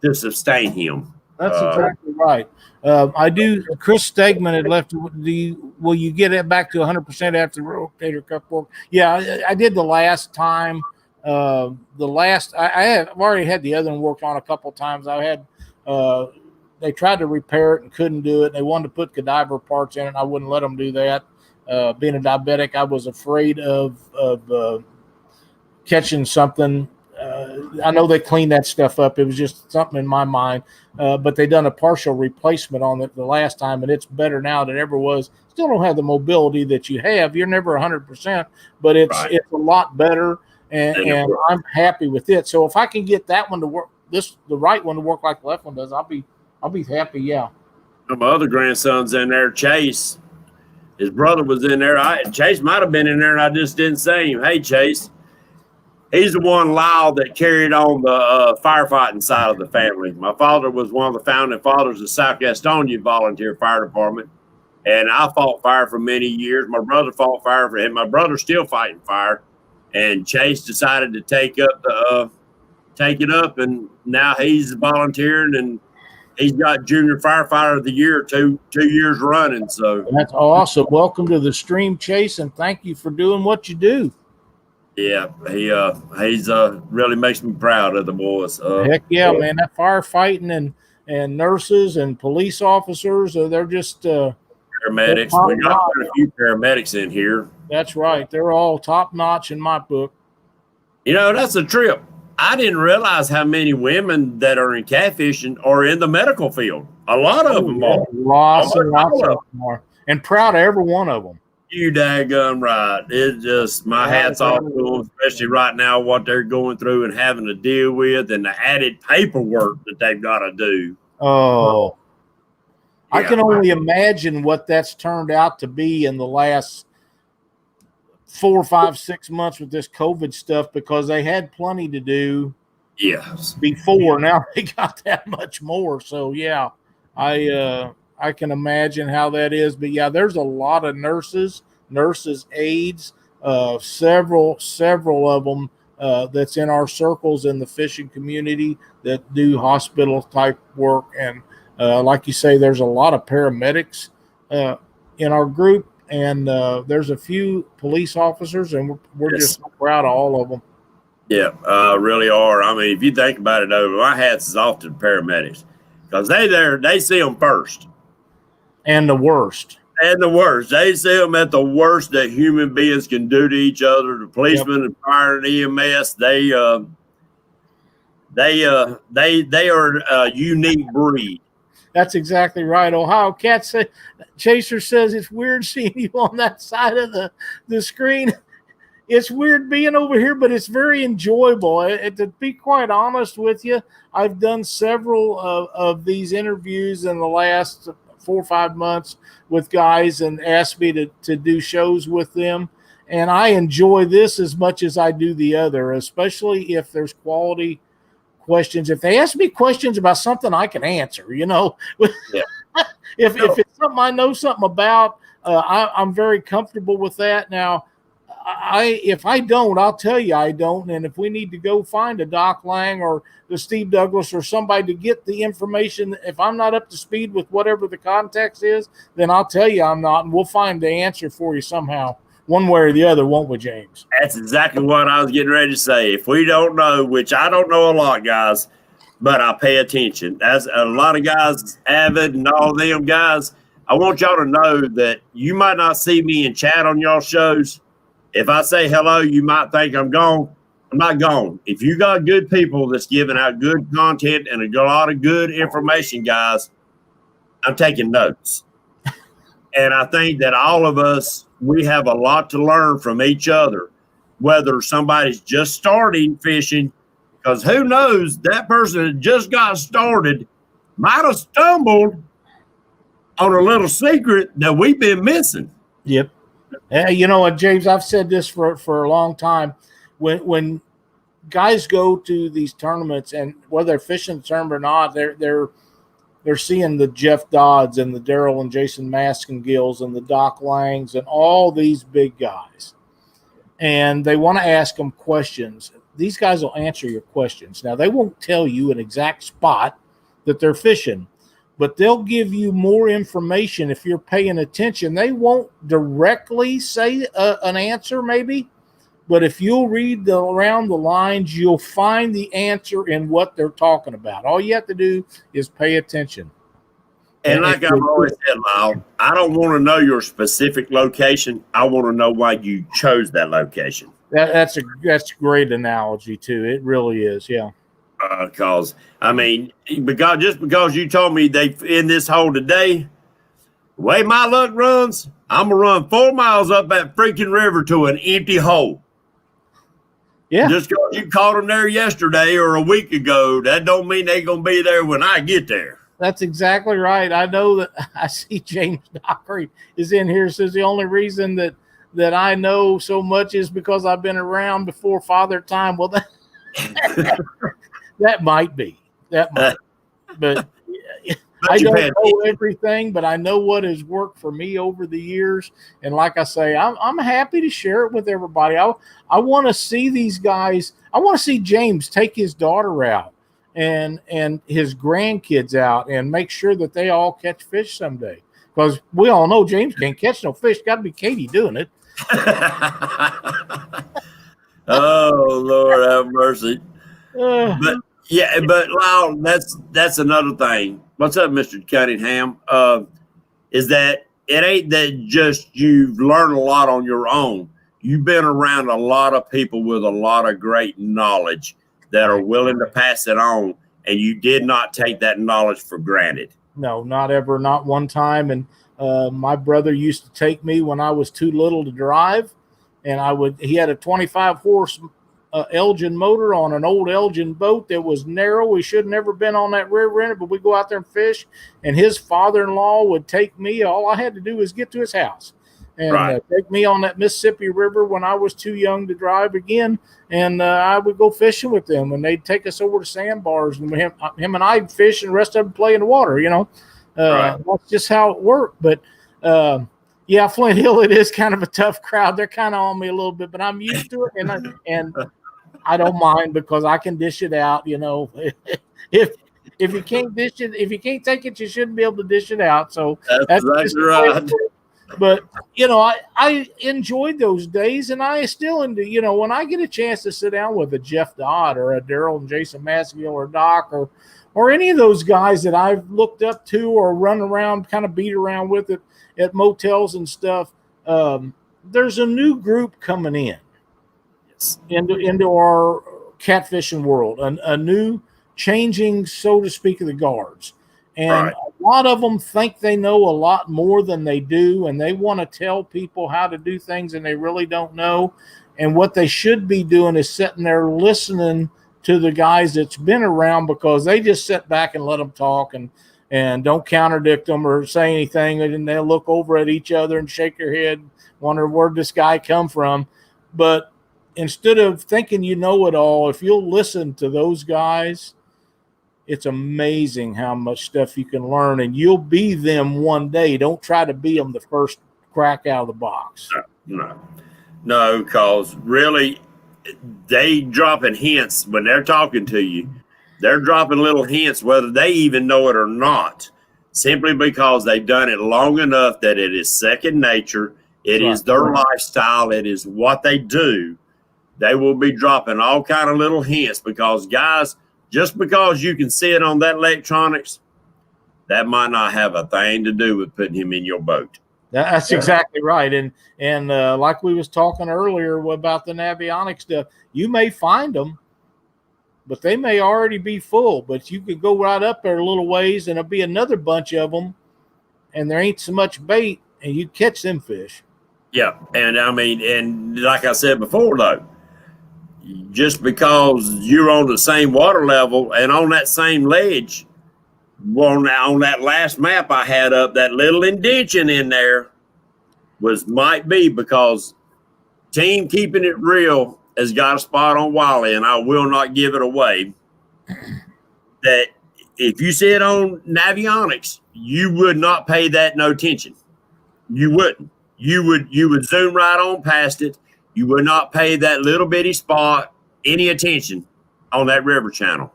to sustain him. That's exactly right. I do. Chris Stegman had left. Will you get it back to 100% after the rotator cuff work? Yeah, I did the last time. I've already had the other one worked on a couple times. I had they tried to repair it and couldn't do it. They wanted to put cadaver parts in it. And I wouldn't let them do that. Being a diabetic, I was afraid of catching something. I know they cleaned that stuff up. It was just something in my mind. But they done a partial replacement on it the last time, and it's better now than it ever was. Still don't have the mobility that you have. You're never 100%, but it's a lot better, and I'm happy with it. So if I can get that one to work, the right one to work like the left one does, I'll be happy. Yeah. My other grandson's in there, Chase. His brother was in there. Chase might have been in there, and I just didn't say him. Hey, Chase. He's the one, Lyle, that carried on the firefighting side of the family. My father was one of the founding fathers of South Gastonia Volunteer Fire Department, and I fought fire for many years. My brother fought fire for him. My brother's still fighting fire, and Chase decided to take it up, and now he's volunteering, and he's got Junior Firefighter of the Year 2 years running. So that's awesome. Welcome to the stream, Chase, and thank you for doing what you do. Yeah, he's really makes me proud of the boys. Heck yeah, man! That firefighting and nurses and police officers, they're just paramedics. We got quite a few paramedics in here. That's right. They're all top notch in my book. That's a trip. I didn't realize how many women that are in catfishing are in the medical field. A lot of them are. Lots and lots of them are, and proud of every one of them. You daggone right. It just, my hat's off to them, especially right now, what they're going through and having to deal with, and the added paperwork that they've got to do. Oh, yeah. I can only imagine what that's turned out to be in the last 4, 5, 6 months with this COVID stuff, because they had plenty to do before. Now they got that much more. So, yeah, I can imagine how that is. But, yeah, there's a lot of nurses, aides, several of them that's in our circles in the fishing community that do hospital-type work. And like you say, there's a lot of paramedics in our group, and there's a few police officers, and we're just so proud of all of them. Yeah, really are. I mean, if you think about it, though, my hats is off to the paramedics, because they see them first. And the worst. They see them at the worst that human beings can do to each other. The policemen and fire and EMS, they are a unique breed. That's exactly right. Ohio Cat Chaser says it's weird seeing you on that side of the screen. It's weird being over here, but it's very enjoyable. To be quite honest with you, I've done several of these interviews in the last 4 or 5 months with guys and asked me to do shows with them. and I enjoy this as much as I do the other, especially if there's quality questions. If they ask me questions about something I can answer, Yeah. if it's something I know something about, I'm very comfortable with that. Now, if I don't, I'll tell you I don't. And if we need to go find a Doc Lang or the Steve Douglas or somebody to get the information, if I'm not up to speed with whatever the context is, then I'll tell you I'm not, and we'll find the answer for you somehow, one way or the other, won't we, James? That's exactly what I was getting ready to say. If we don't know, which I don't know a lot, guys, but I pay attention. As a lot of guys, Avid and all them guys, I want y'all to know that you might not see me in chat on y'all shows. If I say hello, you might think I'm gone. I'm not gone. If you got good people that's giving out good content and a lot of good information, guys, I'm taking notes. And I think that all of us, we have a lot to learn from each other, whether somebody's just starting fishing, because who knows, that person that just got started might have stumbled on a little secret that we've been missing. Yep. You know what, James, I've said this for a long time. When guys go to these tournaments, and whether they're fishing the tournament or not, they're seeing the Jeff Dodds and the Daryl and Jason Maskengills and the Doc Langs and all these big guys. And they want to ask them questions. These guys will answer your questions. Now, they won't tell you an exact spot that they're fishing, but they'll give you more information if you're paying attention. They won't directly say an answer, maybe, but if you'll read around the lines, you'll find the answer in what they're talking about. All you have to do is pay attention. And like I've always said, Lyle, I don't want to know your specific location. I want to know why you chose that location. That's a great analogy too. It really is, yeah. Because I mean, because you told me they in this hole today, the way my luck runs, I'm gonna run 4 miles up that freaking river to an empty hole. Yeah. Just because you caught them there yesterday or a week ago, that don't mean they're gonna be there when I get there. That's exactly right. I know that. I see James Dockery is in here. Says the only reason that I know so much is because I've been around before Father Time. Well, that might be. That might. But I don't know everything, but I know what has worked for me over the years. And like I say, I'm happy to share it with everybody. I want to see these guys. I want to see James take his daughter out and his grandkids out and make sure that they all catch fish someday. Because we all know James can't catch no fish. Got to be Katie doing it. Oh, Lord have mercy. But yeah, but Lyle, that's another thing. What's up, Mr. Cunningham? Is that it ain't that just you've learned a lot on your own. You've been around a lot of people with a lot of great knowledge that are willing to pass it on, and you did not take that knowledge for granted. No, not ever, not one time. And my brother used to take me when I was too little to drive, and he had a 25 horse Elgin motor on an old Elgin boat that was narrow. We should have never been on that river in it, but we go out there and fish. And his father-in-law would take me. All I had to do was get to his house and take me on that Mississippi River when I was too young to drive again. And I would go fishing with them, and they'd take us over to sandbars, and him and I'd fish, and the rest of them play in the water. That's just how it worked. But yeah, Flint Hill, it is kind of a tough crowd. They're kind of on me a little bit, but I'm used to it, and I don't mind because I can dish it out. If you can't dish it, if you can't take it, you shouldn't be able to dish it out. So that's exactly right. But I enjoyed those days, and I still into. When I get a chance to sit down with a Jeff Dodd or a Daryl and Jason Maskill or Doc or any of those guys that I've looked up to or run around, kind of beat around with it at motels and stuff. There's a new group coming into our catfishing world, a new changing, so to speak, of the guards. And a lot of them think they know a lot more than they do, and they want to tell people how to do things, and they really don't know. And what they should be doing is sitting there listening to the guys that's been around, because they just sit back and let them talk. And and don't contradict them or say anything, and they'll look over at each other and shake their head, wonder where this guy come from. But instead of thinking you know it all, if you'll listen to those guys, it's amazing how much stuff you can learn, and you'll be them one day. Don't try to be them the first crack out of the box. No, because really, they dropping hints when they're talking to you. They're dropping little hints, whether they even know it or not, simply because they've done it long enough that it is second nature. It is their lifestyle. It is what they do. They will be dropping all kind of little hints because, guys, just because you can see it on that electronics, that might not have a thing to do with putting him in your boat. That's exactly right. And like we was talking earlier about the navionics stuff, you may find them, but they may already be full. But you could go right up there a little ways, and there'll be another bunch of them, and there ain't so much bait, and you catch them fish. Yeah, and I mean, and like I said before, though, just because you're on the same water level and on that same ledge, on that last map I had up, that little indention in there might be because Team Keeping It Real has got a spot on Wally, and I will not give it away, that if you see it on Navionics, you would not pay that no attention. You wouldn't. You would zoom right on past it. You would not pay that little bitty spot any attention on that river channel.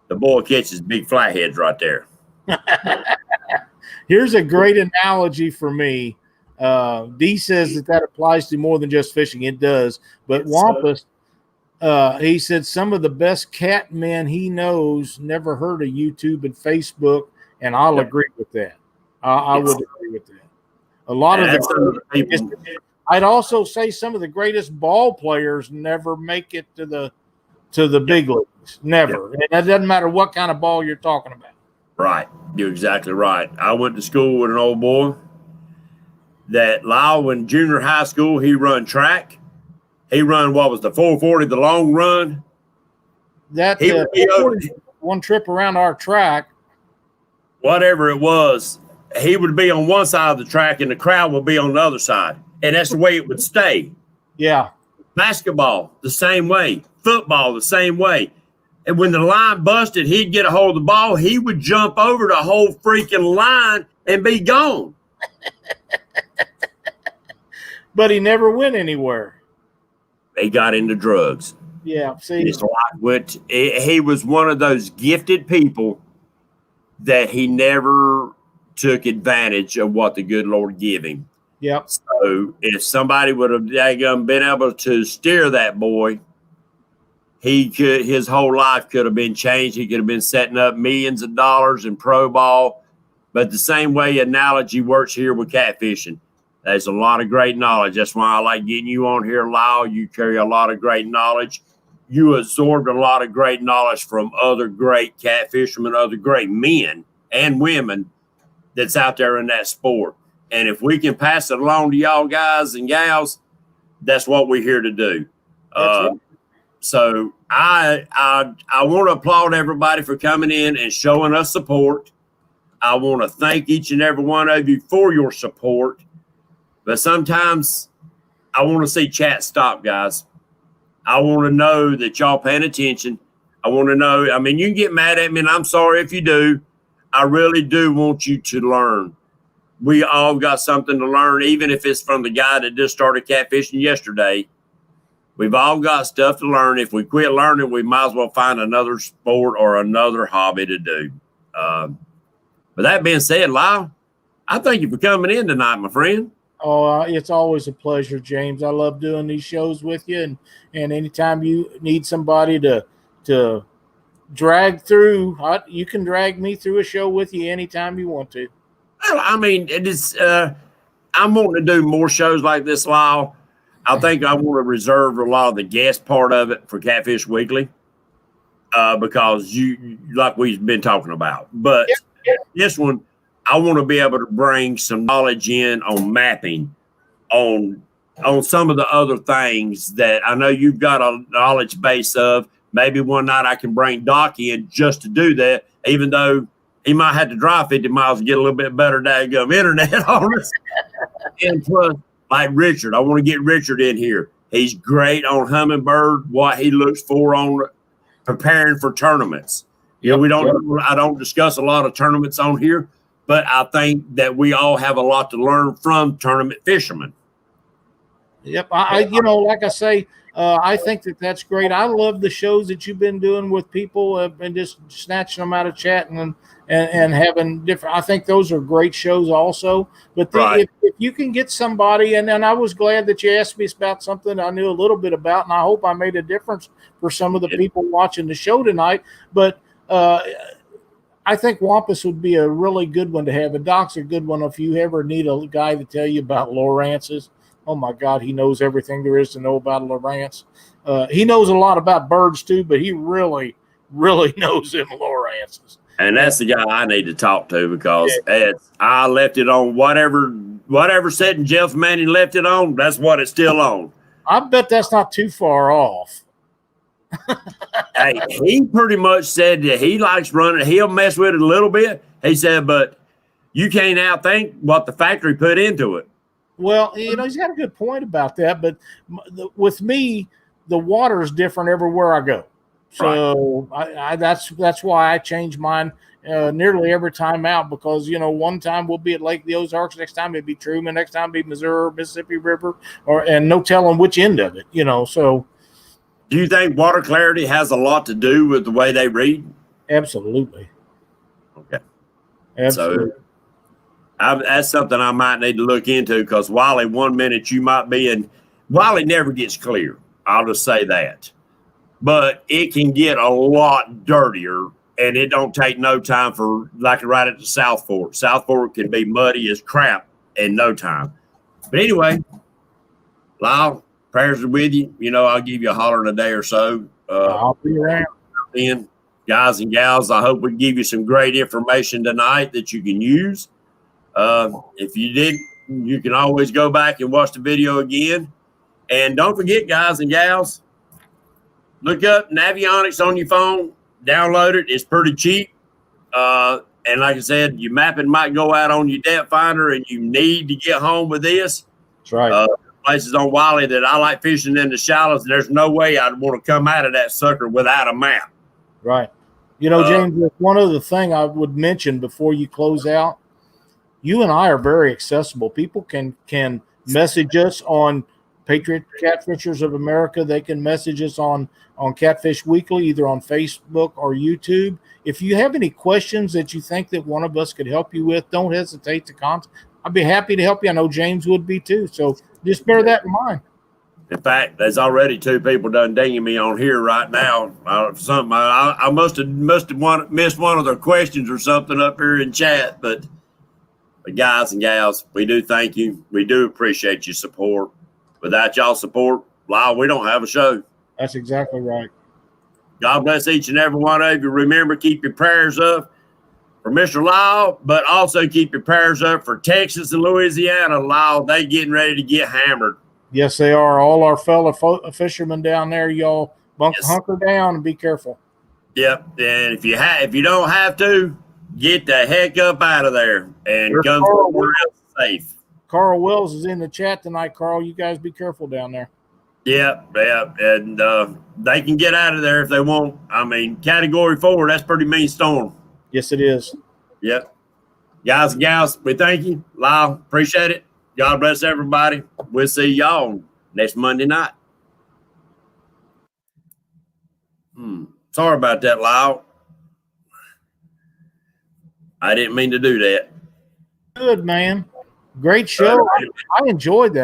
The boy catches big flatheads right there. Here's a great analogy for me. D says that applies to more than just fishing. It does. But Wampus, he said some of the best cat men he knows never heard of YouTube and Facebook, and I'll agree with that. I would agree with that. A lot of the people. I'd also say some of the greatest ball players never make it to the big leagues. Never. And that doesn't matter what kind of ball you're talking about. Right. You're exactly right. I went to school with an old boy that Lyle, in junior high school, he run track. He run what was the 440, the long run. That one trip around our track. Whatever it was, he would be on one side of the track and the crowd would be on the other side. And that's the way it would stay. Yeah. Basketball, the same way. Football, the same way. And when the line busted, he'd get a hold of the ball. He would jump over the whole freaking line and be gone. But he never went anywhere. He got into drugs. Yeah, see. He was one of those gifted people that he never took advantage of what the good Lord gave him. Yep. So if somebody would have been able to steer that boy, his whole life could have been changed. He could have been setting up millions of dollars in pro ball. But the same way analogy works here with catfishing. There's a lot of great knowledge. That's why I like getting you on here, Lyle. You carry a lot of great knowledge. You absorbed a lot of great knowledge from other great catfishermen, other great men and women that's out there in that sport. And if we can pass it along to y'all guys and gals, that's what we're here to do. So I want to applaud everybody for coming in and showing us support. I want to thank each and every one of you for your support. But sometimes I want to see chat stop, guys. I want to know that y'all paying attention. I want to know, I mean, you can get mad at me, and I'm sorry if you do. I really do want you to learn. We all got something to learn, even if it's from the guy that just started catfishing yesterday. We've all got stuff to learn. If we quit learning, we might as well find another sport or another hobby to do. But that being said, Lyle, I thank you for coming in tonight, my friend. Oh, it's always a pleasure, James. I love doing these shows with you, and anytime you need somebody to drag through, you can drag me through a show with you anytime you want to. Well, I mean, it is. I'm wanting to do more shows like this, Lyle. I think I want to reserve a lot of the guest part of it for Catfish Weekly, because you, like we've been talking about. But this one, I want to be able to bring some knowledge in on mapping, on some of the other things that I know you've got a knowledge base of. Maybe one night I can bring Doc in just to do that, even though he might have to drive 50 miles to get a little bit better daggum internet on us. And plus, like Richard, I want to get Richard in here. He's great on Hummingbird, what he looks for on preparing for tournaments. You know, I don't discuss a lot of tournaments on here, but I think that we all have a lot to learn from tournament fishermen. Yep. You know, like I say, I think that's great. I love the shows that you've been doing with people and just snatching them out of chatting and having different. I think those are great shows also. But if you can get somebody, and I was glad that you asked me about something I knew a little bit about, and I hope I made a difference for some of the people watching the show tonight. But I think Wampus would be a really good one to have. And Doc's a good one if you ever need a guy to tell you about Lowrances. Oh, my God, he knows everything there is to know about a Lowrance. He knows a lot about birds, too, but he really, really knows them Lowrances. And that's the guy I need to talk to because I left it on whatever setting Jeff Manning left it on, that's what it's still on. I bet that's not too far off. Hey, he pretty much said that he likes running. He'll mess with it a little bit. He said, but you can't outthink what the factory put into it. Well, you know, he's got a good point about that. But with me, the water is different everywhere I go. So that's why I change mine nearly every time out because, you know, one time we'll be at Lake the Ozarks, next time it'd be Truman, next time it'd be Missouri, Mississippi River, and no telling which end of it, you know. So, do you think water clarity has a lot to do with the way they read? Absolutely. Okay. Absolutely. So, that's something I might need to look into because Wally, 1 minute you might be in. Wally never gets clear. I'll just say that. But it can get a lot dirtier, and it don't take no time for, like right at the South Fork. South Fork can be muddy as crap in no time. But anyway, Lyle, prayers are with you. You know, I'll give you a holler in a day or so. I'll be around. Then, guys and gals, I hope we give you some great information tonight that you can use. If you did, you can always go back and watch the video again. And don't forget, guys and gals, look up Navionics on your phone, download it. It's pretty cheap. And like I said, your mapping might go out on your depth finder and you need to get home with this. That's right. Places on Wiley that I like fishing in the shallows. There's no way I'd want to come out of that sucker without a map. Right. You know, James, one other thing I would mention before you close out, you and I are very accessible. People can message us on Patriot Catfishers of America. They can message us on Catfish Weekly, either on Facebook or YouTube. If you have any questions that you think that one of us could help you with, don't hesitate to contact. I'd be happy to help you. I know James would be too. So just bear that in mind. In fact, there's already 2 people done dinging me on here right now. I must have missed one of their questions or something up here in chat. But guys and gals, we do thank you. We do appreciate your support. Without y'all support, Lyle, we don't have a show. That's exactly right. God bless each and every one of you. Remember, keep your prayers up for Mr. Lyle, but also keep your prayers up for Texas and Louisiana. Lyle, they getting ready to get hammered. Yes, they are. All our fellow fishermen down there, y'all hunker down and be careful. Yep. And if you don't have to, get the heck up out of there and come somewhere else safe. Carl Wells is in the chat tonight. Carl, you guys be careful down there. Yep. And they can get out of there if they want. I mean, Category 4, that's pretty mean storm. Yes, it is. Yep. Guys and gals, we thank you. Lyle, appreciate it. God bless everybody. We'll see y'all next Monday night. Sorry about that, Lyle. I didn't mean to do that. Good, man. Great show. I enjoyed that.